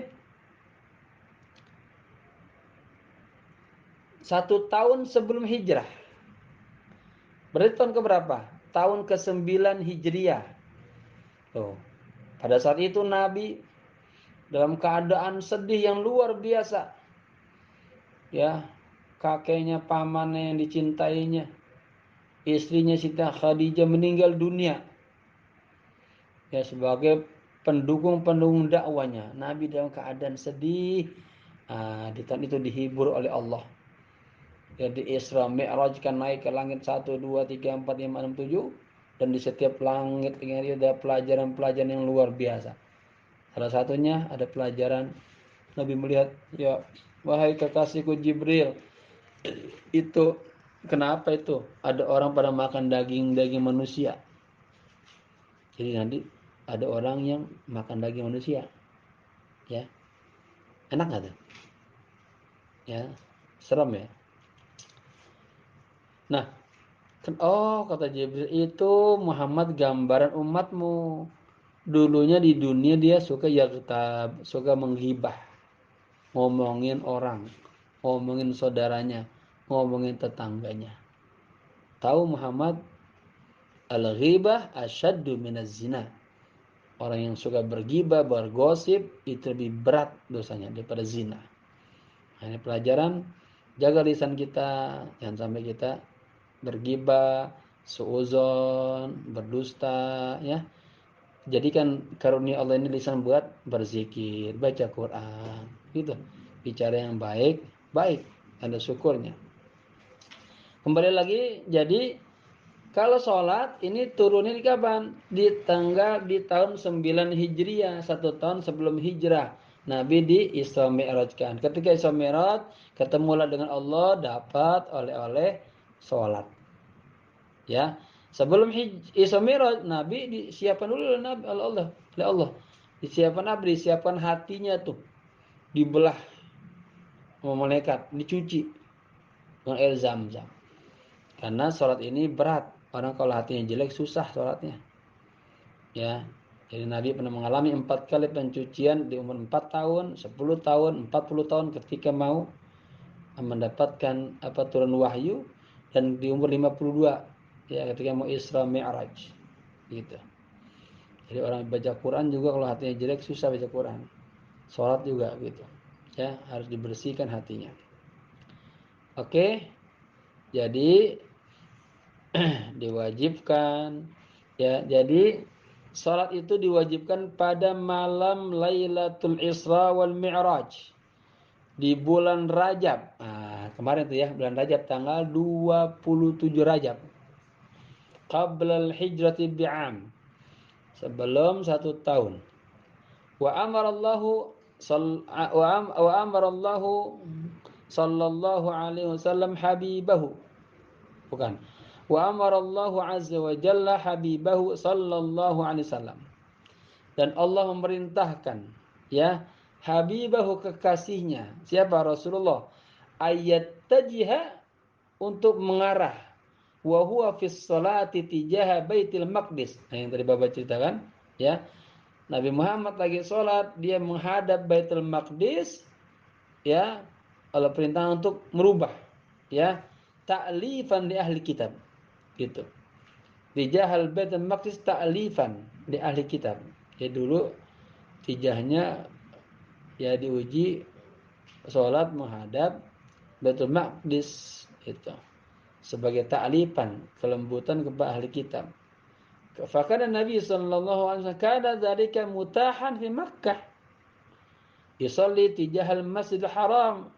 [SPEAKER 1] 1 tahun sebelum hijrah. Berarti tahun keberapa? Tahun ke-9 Hijriah. Tuh. Pada saat itu Nabi dalam keadaan sedih yang luar biasa. Ya, kakeknya, pamannya yang dicintainya, istrinya Siti Khadijah meninggal dunia. Ya, sebagai pendukung dakwanya, Nabi dalam keadaan sedih. Di tahun itu dihibur oleh Allah. Ya, di Isra Mi'raj kan naik ke langit 1, 2, 3, 4, 5, 6, 7. Dan di setiap langit ini ada pelajaran-pelajaran yang luar biasa. Salah satunya ada pelajaran Nabi melihat, ya, wahai kekasihku Jibril, itu kenapa itu ada orang pada makan daging manusia. Jadi nanti ada orang yang makan daging manusia, ya, enak nggak tuh? Ya, serem ya. Nah, kata Jibril, itu Muhammad gambaran umatmu. Dulunya di dunia dia suka yaghtab, suka menghibah, ngomongin orang, ngomongin saudaranya, ngomongin tetangganya. Tahu Muhammad, al-ghibah asyaddu minaz zina. Orang yang suka bergibah, bergosip, itu lebih berat dosanya daripada zina. Nah, ini pelajaran, jaga lisan kita, jangan sampai kita bergibah, suuzon, berdusta, ya. Jadikan karunia Allah ini lisan buat berzikir, baca Quran, gitu. Bicara yang baik, ada syukurnya. Kembali lagi, jadi kalau sholat ini turunnya di kapan? Di tahun 9 Hijriah, 1 tahun sebelum hijrah. Nabi di Isra Mi'rajkan. Ketika Isra Mi'raj, ketemulah dengan Allah, dapat oleh-oleh sholat. Ya, sebelum Isra Mi'raj, Nabi disiapkan dulu oleh Nabi oleh Allah. Disiapkan Nabi, disiapkan hatinya tuh, dibelah sama malaikat, dicuci dengan air Zam-Zam. Karena sholat ini berat. Orang kalau hatinya jelek susah sholatnya. Ya, jadi Nabi pernah mengalami 4 kali pencucian di umur 4 tahun, 10 tahun, 40 tahun ketika mau mendapatkan turun wahyu, dan di umur 52 ya ketika mau Isra Mi'raj gitu. Jadi orang baca Quran juga kalau hatinya jelek susah baca Quran. Sholat juga gitu. Ya, harus dibersihkan hatinya. Oke. Jadi diwajibkan ya. Jadi salat itu diwajibkan pada malam Lailatul Isra wal Mi'raj di bulan Rajab. Nah, kemarin tuh ya, bulan Rajab tanggal 27 Rajab. Qabla al-hijrati bi'am. Sebelum 1 tahun. Wa amarallahu sallallahu alaihi wasallam habibahu. Bukan. Wa amarallahu azza wa jalla habibahu sallallahu alaihi wasallam. Dan Allah memerintahkan ya habibahu, kekasihnya, siapa? Rasulullah, ayat tajiha, untuk mengarah, wa huwa fis salati tijaha Baitul Maqdis. Nah, yang tadi Bapak ceritakan ya, Nabi Muhammad lagi sholat, dia menghadap Baitul Maqdis ya. Allah perintah untuk merubah ya, ta'lifan di ahli kitab gitu. Tijahal Baitul Maqdis ta'lifan di ahli kitab. Ya dulu tijahnya ya diuji sholat menghadap Baitul Maqdis itu sebagai ta'lifan, kelembutan kepada ahli kitab. Fakana Nabi sallallahu alaihi wasallam kana dzalika mutahan fi Makkah. Yusalli tijahal Masjidil Haram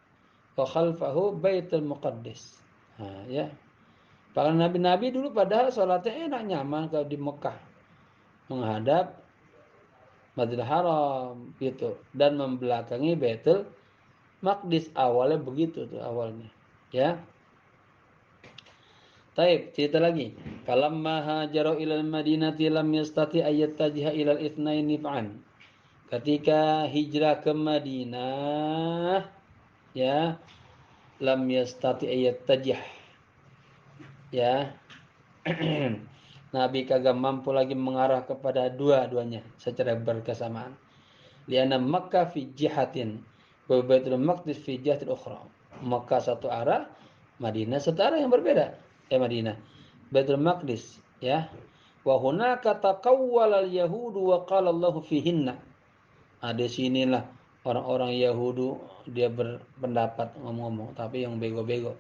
[SPEAKER 1] wa khalfahu Baitul Muqaddis. Nah, ya. Para nabi-nabi dulu padahal sholatnya enak, nyaman kalau di Mekah, menghadap Masjidil Haram gitu, dan membelakangi Baitul Maqdis. Awalnya begitu tuh awalnya ya. Taib, cerita lagi. Kalamma hajaru ilal Madinati lam yastati ayat tajha ilal itsnaini fa'an. Ketika hijrah ke Madinah ya, lam yastati ayat tajah ya. Nabi kagak mampu lagi mengarah kepada dua-duanya secara berkesamaan. Liana Makkah fi jihatin wa Baitul Maqdis fi jihatin ukhra. Makkah satu arah, Madinah satu arah yang berbeda. Madinah, Baitul Maqdis ya. Wa hunaka taqawwala al-yahudu wa qala Allahu fihinna. Nah, di sinilah orang-orang Yahudi dia berpendapat ngomong-ngomong, tapi yang bego-bego.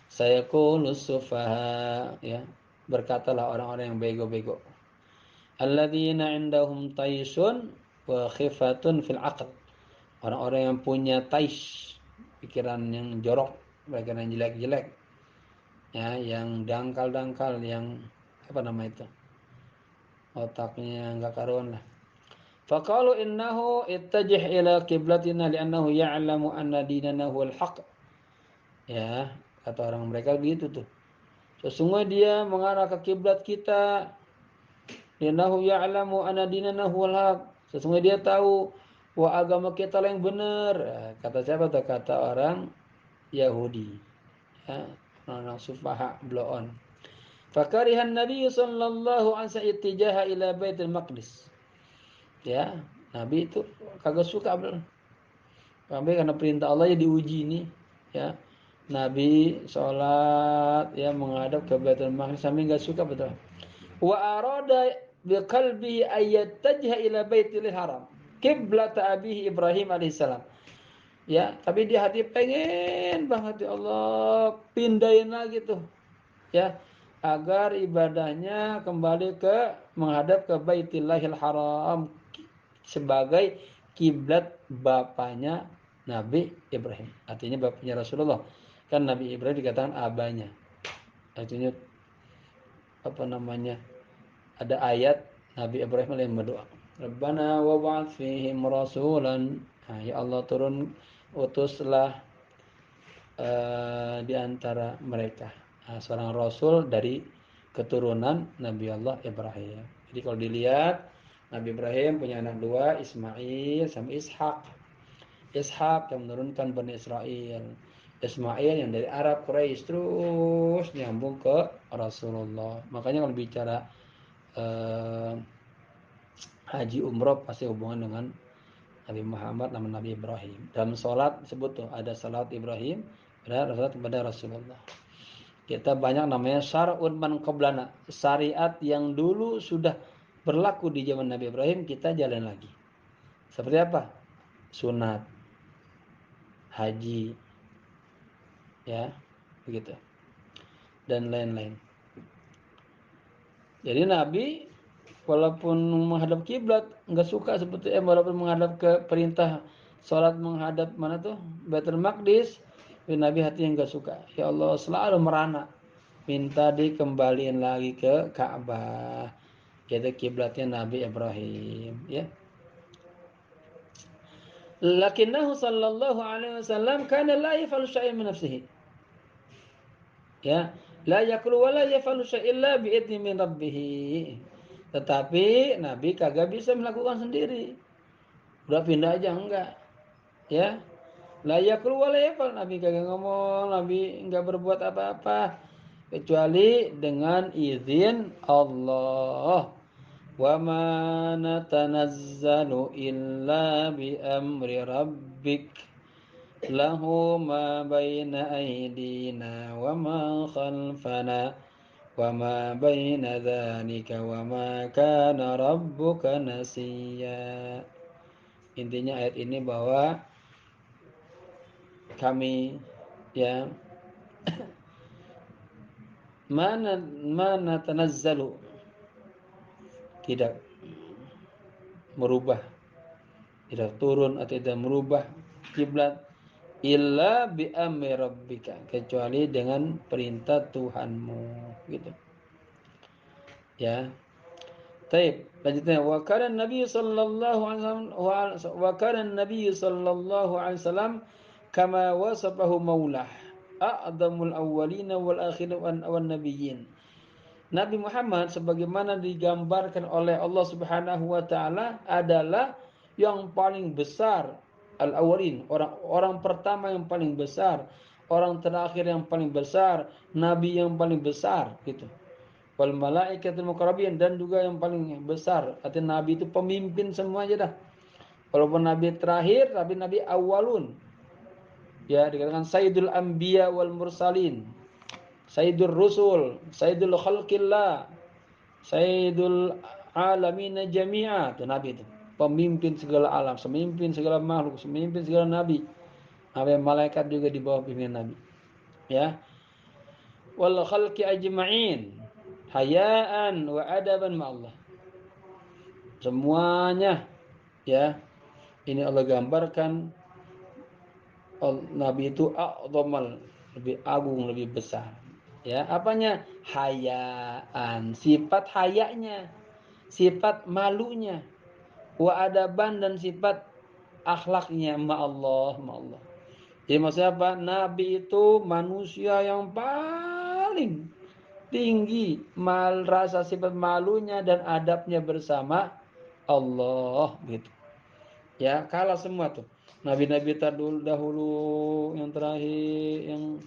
[SPEAKER 1] Saya qulus sufaha ya, berkatalah orang-orang yang bego-bego. Alladzina indahum taisun wa khifatun fil aql. Orang-orang yang punya tais, pikiran yang jorok, pikiran yang jelek-jelek. Ya, yang dangkal-dangkal, yang apa nama itu? Otaknya enggak karuan lah. Faqalu innahu ittajih ila qiblatina li'annahu ya'lamu anna dinana huwal haqq. Ya, kata orang mereka begitu tuh. Sesungguhnya dia mengarah ke kiblat kita. Innahu ya'lamu anna dinana huwal haq. Sesungguhnya dia tahu bahwa agama kita lah yang benar. Kata siapa tuh? Kata orang Yahudi. Ya, orang sufaha, blow on. Fakarihan Nabi sallallahu alaihi wasallam ittijaha ila Baitul Maqdis. Ya, Nabi itu kagak suka benar. Karena perintah Allah ya diuji ini ya. Nabi sholat ya menghadap ke Baitul Maqdis, sambil enggak suka betul. Wa arada biqalbi ayat tajha ila Baitul Haram, kiblat abihi Ibrahim alaihissalam. Ya, tapi di hati pengen banget ya Allah pindahin lagi tuh. Ya, agar ibadahnya kembali ke menghadap ke Baitillahil Haram sebagai kiblat bapaknya Nabi Ibrahim. Artinya bapaknya Rasulullah. Kan Nabi Ibrahim dikatakan abahnya. Artinya apa namanya? Ada ayat Nabi Ibrahim yang berdoa. Rabbana wa ba'ath fihim rasulan. Nah, ya Allah utuslah di antara mereka seorang rasul dari keturunan Nabi Allah Ibrahim. Jadi kalau dilihat Nabi Ibrahim punya anak dua, Ismail sama Ishak. Ishak yang menurunkan Bani Israel. Ismail yang dari Arab Quraisy terus nyambung ke Rasulullah. Makanya kalau bicara eh, haji umroh pasti hubungan dengan Nabi Muhammad nama Nabi Ibrahim. Dalam sholat disebut tuh ada salat Ibrahim, ada salat kepada Rasulullah. Kita banyak namanya syar'un man qablana, syariat yang dulu sudah berlaku di zaman Nabi Ibrahim kita jalan lagi. Seperti apa? Sunat, haji, ya, begitu. Dan lain-lain. Jadi Nabi walaupun menghadap kiblat nggak suka seperti walaupun menghadap ke perintah sholat menghadap mana tuh Baitul Maqdis, Nabi hatinya nggak suka. Ya Allah selalu merana minta dikembaliin lagi ke Ka'bah. Jadi kiblatnya Nabi Ibrahim, ya. Lakinnahu sallallahu alaihi wasallam kana la yafalu syai'an min nafsihi. Ya, la yakulu wa la yafalu syai'an illa bi idzni min rabbih. Tetapi Nabi kagak bisa melakukan sendiri. Udah pindah aja enggak. Ya. La yakulu wa la yafal. Nabi kagak ngomong, Nabi enggak berbuat apa-apa kecuali dengan izin Allah. Wa ma natanazzalu illa bi amri rabbik. Lahu ma baina aydina wa ma khalfana wa ma baina dzalika wa ma kana rabbuka nasiya. Intinya ayat ini bahwa kami ya mana tanazzalu tidak merubah, tidak turun atau tidak merubah kiblat illa bi amri rabbika, kecuali dengan perintah Tuhanmu, gitu. Ya. Taib. Lanjutnya wa kana Nabi sallallahu alaihi wasallam wa kana Nabi sallallahu alaihi wasallam kama wasafahu maulah a'dhamul awwalin wal akhirin wan nabiyyin. Nabi Muhammad sebagaimana digambarkan oleh Allah Subhanahu wa taala adalah yang paling besar al-awwalin, orang pertama yang paling besar, orang terakhir yang paling besar, nabi yang paling besar, gitu. Wal malaikatul muqarrabin, dan juga yang paling besar. Artinya nabi itu pemimpin semua aja dah. Walaupun nabi terakhir, tapi nabi awalun. Ya, dikatakan sayyidul anbiya wal mursalin. Sayyidul rusul, sayyidul khalqillah, sayyidul alamin jami'a. Itu nabi itu. Pemimpin segala alam, pemimpin segala makhluk, pemimpin segala nabi. Sampai malaikat juga di bawah pimpinan nabi. Ya. Wal khalqi ajma'in. Hayaan wa adaban ma'allah. Semuanya ya. Ini Allah gambarkan Nabi itu a'dhamal, lebih agung, lebih besar. Ya, apanya? Hayaan, sifat hayanya, sifat malunya, wa adaban, dan sifat akhlaknya ma'allah. Jadi maksudnya apa? Nabi itu manusia yang paling tinggi rasa sifat malunya dan adabnya bersama Allah, gitu. Ya, kalah semua tuh. Nabi-nabi dahulu, yang terakhir, yang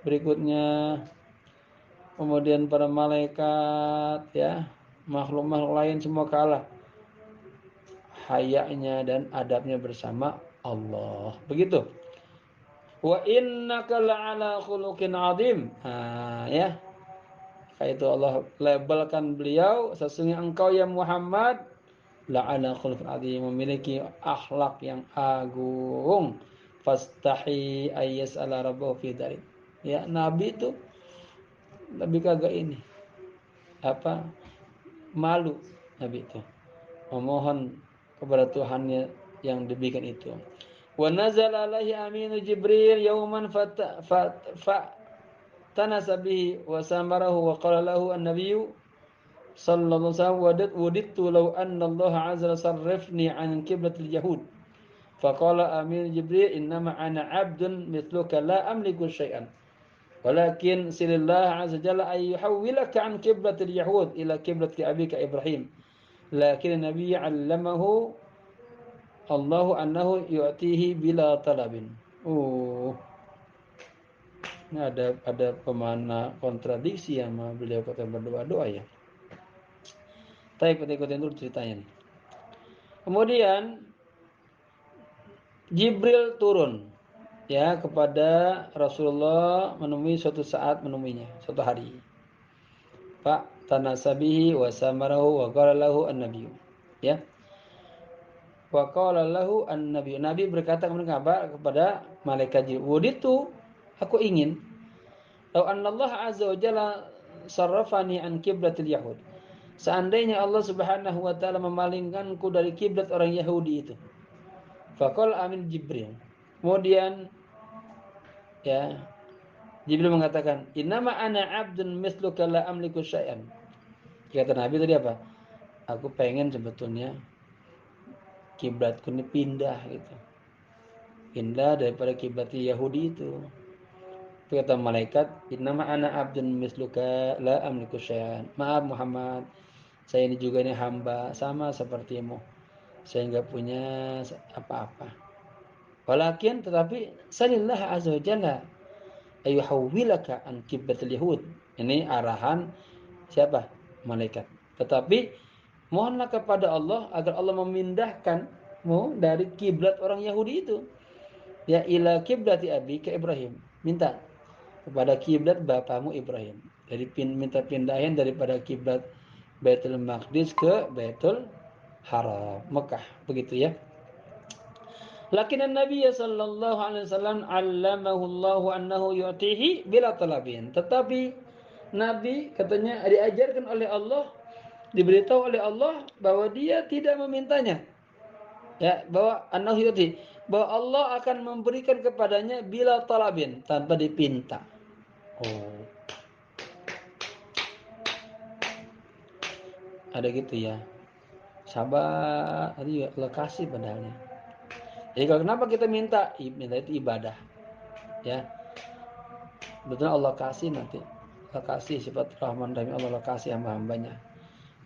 [SPEAKER 1] berikutnya, kemudian para malaikat, ya, makhluk-makhluk lain semua kalah hayanya dan adabnya bersama Allah. Begitu. Wa innaka la'ala khuluqin 'adzim. Ya. Itu Allah labelkan beliau, sesungguhnya engkau ya Muhammad la'ala khuluqin 'adzim, memiliki akhlak yang agung. Fastahi ayyas'ala rabbahu fi dzalik. Ya, Nabi itu lebih kagak ini. Apa? Malu Nabi itu. Memohon kepada Tuhannya yang demikian itu. Wa nazala alaihi aminu Jibril yauman tanasa bihi wa samarahu wa qala lahu an-nabiyyu sallallahu alaihi wasallam wadidtu law anna Allah azza sarrafni an qiblatil yahud Faqala amin Jibril innama ana 'abdun mithluka la amliku syai'an. Walakin silillah azza jalla ay yuhawwilaka an qiblatil yahud ila qiblati abika Ibrahim. Lakin Nabi 'allamahu Allahu annahu yu'tihi bila talabin. Oh, ini ada pemana kontradiksi sama beliau kata berdoa-doa ya. Kita ikutin dulu ceritanya nih. Kemudian Jibril turun ya kepada Rasulullah menemui suatu saat menemuinya suatu hari. Pak tanasabihi wa samarahu wa qala lahu an-nabiy. Ya. Wa qala lahu an-nabiy. Nabi berkata kepada malaikat Jibril, "Wuditu, aku ingin law anna Allah azza wa jalla sarrafani an qiblatil yahud." Seandainya Allah Subhanahu wa taala memalingkanku dari kiblat orang Yahudi itu. Faqala amin Jibril. Kemudian ya Jibril mengatakan, "Innama ana 'abdun misluka la amliku syai'an." Kata Nabi tadi apa? Aku pengen sebetulnya kiblatku ini pindah gitu. Pindah daripada kiblat Yahudi itu. Kata malaikat, "Innama ana 'abdun misluka la amliku syai'an." Maaf Muhammad, saya ini juga ini hamba sama sepertimu. Saya enggak punya apa-apa. Walakin tetapi salillah azza wa jalla ayuhawwilaka an qiblatil yahud. Ini arahan siapa? Malaikat. Tetapi mohonlah kepada Allah agar Allah memindahkanmu dari kiblat orang Yahudi itu. Ya ila kiblati abi ke Ibrahim. Minta kepada kiblat bapamu Ibrahim. Jadi minta pindahin daripada kiblat Baitul Maqdis ke Baitul Haram, Mekah, begitu ya. Lakin Nabi sallallahu alaihi wasallam 'allamahu Allahu annahu yu'tihi bila talabin. Tetapi Nabi katanya diajarkan oleh Allah, diberitahu oleh Allah bahwa dia tidak memintanya. Ya, bahwa annahu yu'ti, bahwa Allah akan memberikan kepadanya bila talabin, tanpa dipinta. Oh. Ada gitu ya. Sabar, tadi juga lokasi padahalnya. Jadi kalau kenapa kita minta itu ibadah. Ya. Betul Allah kasih nanti. Allah kasih sifat Rahman Rahim, Allah kasih hamba-hambanya.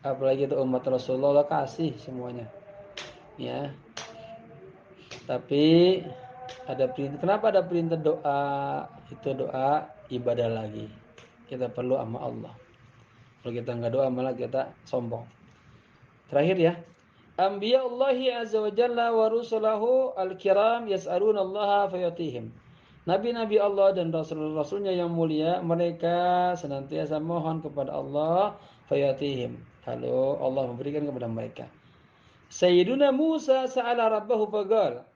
[SPEAKER 1] Apalagi itu umat Rasulullah, Allah kasih semuanya. Ya. Tapi ada perintah. Kenapa ada perintah doa? Itu doa ibadah lagi. Kita perlu sama Allah. Kalau kita enggak doa malah kita sombong. Terakhir ya. Anbiya'ullahi azza wa jalla wa rusulahu al-kiram yas'aluna Allah fayatihim. Nabi-nabi Allah dan rasul-rasulnya yang mulia, mereka senantiasa mohon kepada Allah fayatihim. Lalu Allah memberikan kepada mereka. Sayyiduna Musa sa'ala rabbahu faqala.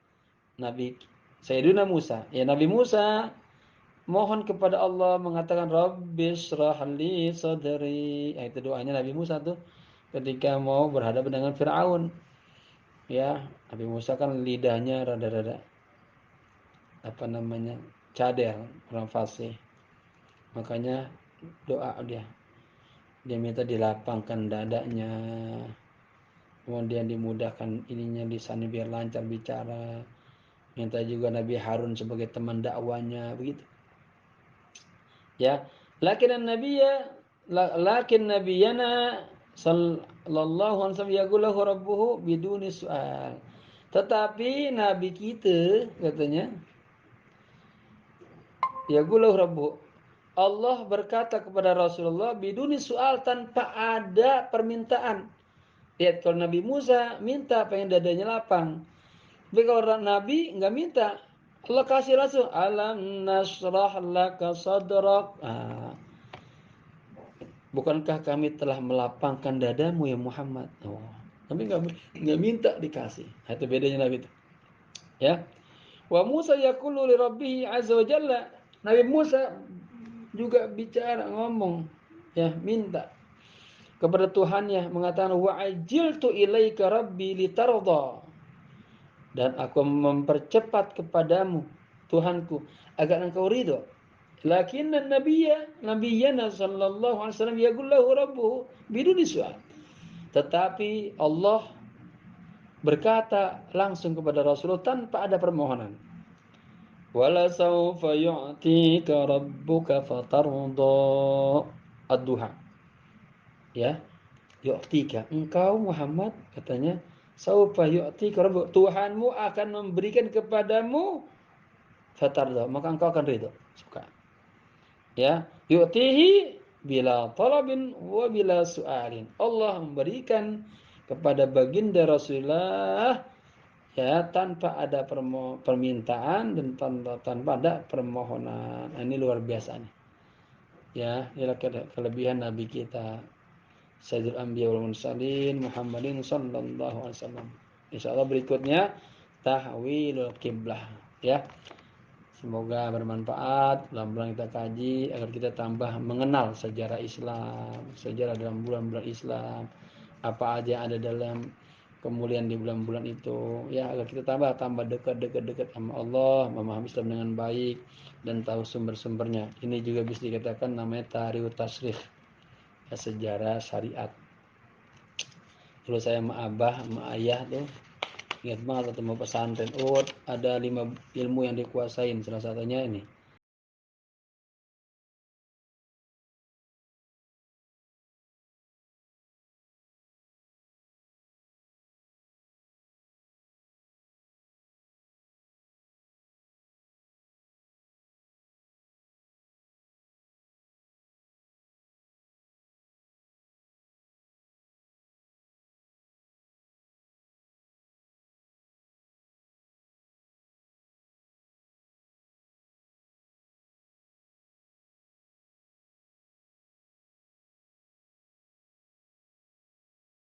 [SPEAKER 1] Sayyiduna Musa, ya Nabi Musa mohon kepada Allah mengatakan Rabbishrah li sadri. Itu doanya Nabi Musa tuh ketika mau berhadapan dengan Firaun. Ya, Nabi Musa kan lidahnya rada-rada cadel, kurang fasih. Makanya doa dia minta dilapangkan dadanya, kemudian dimudahkan ininya lisannya biar lancar bicara. Minta juga Nabi Harun sebagai teman dakwanya, begitu. Ya, lakin nabiyana sallallahu alaihi wasallam yaqulahu rabbuhu biduni su'al. Tetapi nabi kita katanya yaqulahu rabbuhu, Allah berkata kepada Rasulullah biduni su'al, tanpa ada permintaan. Lihat, kalau Nabi Musa minta pengen dadanya lapang. Tapi kalau Nabi enggak minta, Allah kasih langsung. Alam nasrah laka sadrak. Bukankah kami telah melapangkan dadamu ya Muhammad? Oh, tapi enggak minta dikasih. Itu bedanya Nabi itu. Ya. Wa Musa yaqulu li rabbih azza wa jalla. Nabi Musa juga bicara, ngomong, ya, minta kepada Tuhannya, mengatakan wa ajiltu ilaika rabbi litarda. Dan aku mempercepat kepadamu Tuhanku agar engkau ridha. Lakinna nabiyyana sallallahu alaihi wasallam yaqullahu rabbuhu biduni su'al. Tetapi Allah berkata langsung kepada Rasulullah tanpa ada permohonan. Wala sawfa yu'tika rabbuka fatarda. Ad-Duha. Ya, yu'tika. Engkau Muhammad katanya, sawfa yu'tika rabbuk. Tuhanmu akan memberikan kepadamu fatarda, maka engkau akan ridho, suka. Ya, yu'tihi bila talabin wa bila su'alin. Allah memberikan kepada baginda Rasulullah ya tanpa ada permintaan dan tanpa ada permohonan. Ini luar biasa nih. Ya, inilah kelebihan Nabi kita Sayyidul Anbiya wal Mursalin Muhammadin sallallahu alaihi wasallam. Insyaallah berikutnya tahwilul qiblah ya. Semoga bermanfaat, pelan-pelan kita kaji agar kita tambah mengenal sejarah Islam, sejarah dalam bulan-bulan Islam, apa aja yang ada dalam kemuliaan di bulan-bulan itu, ya agar kita tambah dekat sama Allah, memahami Islam dengan baik dan tahu sumber-sumbernya. Ini juga bisa dikatakan namanya tarikh tasrikh, ya, sejarah syariat. Dulu saya sama abah, sama ayah tuh ingat banget ketemu pesantren. Oh, ada 5 ilmu yang dikuasain. Salah satunya ini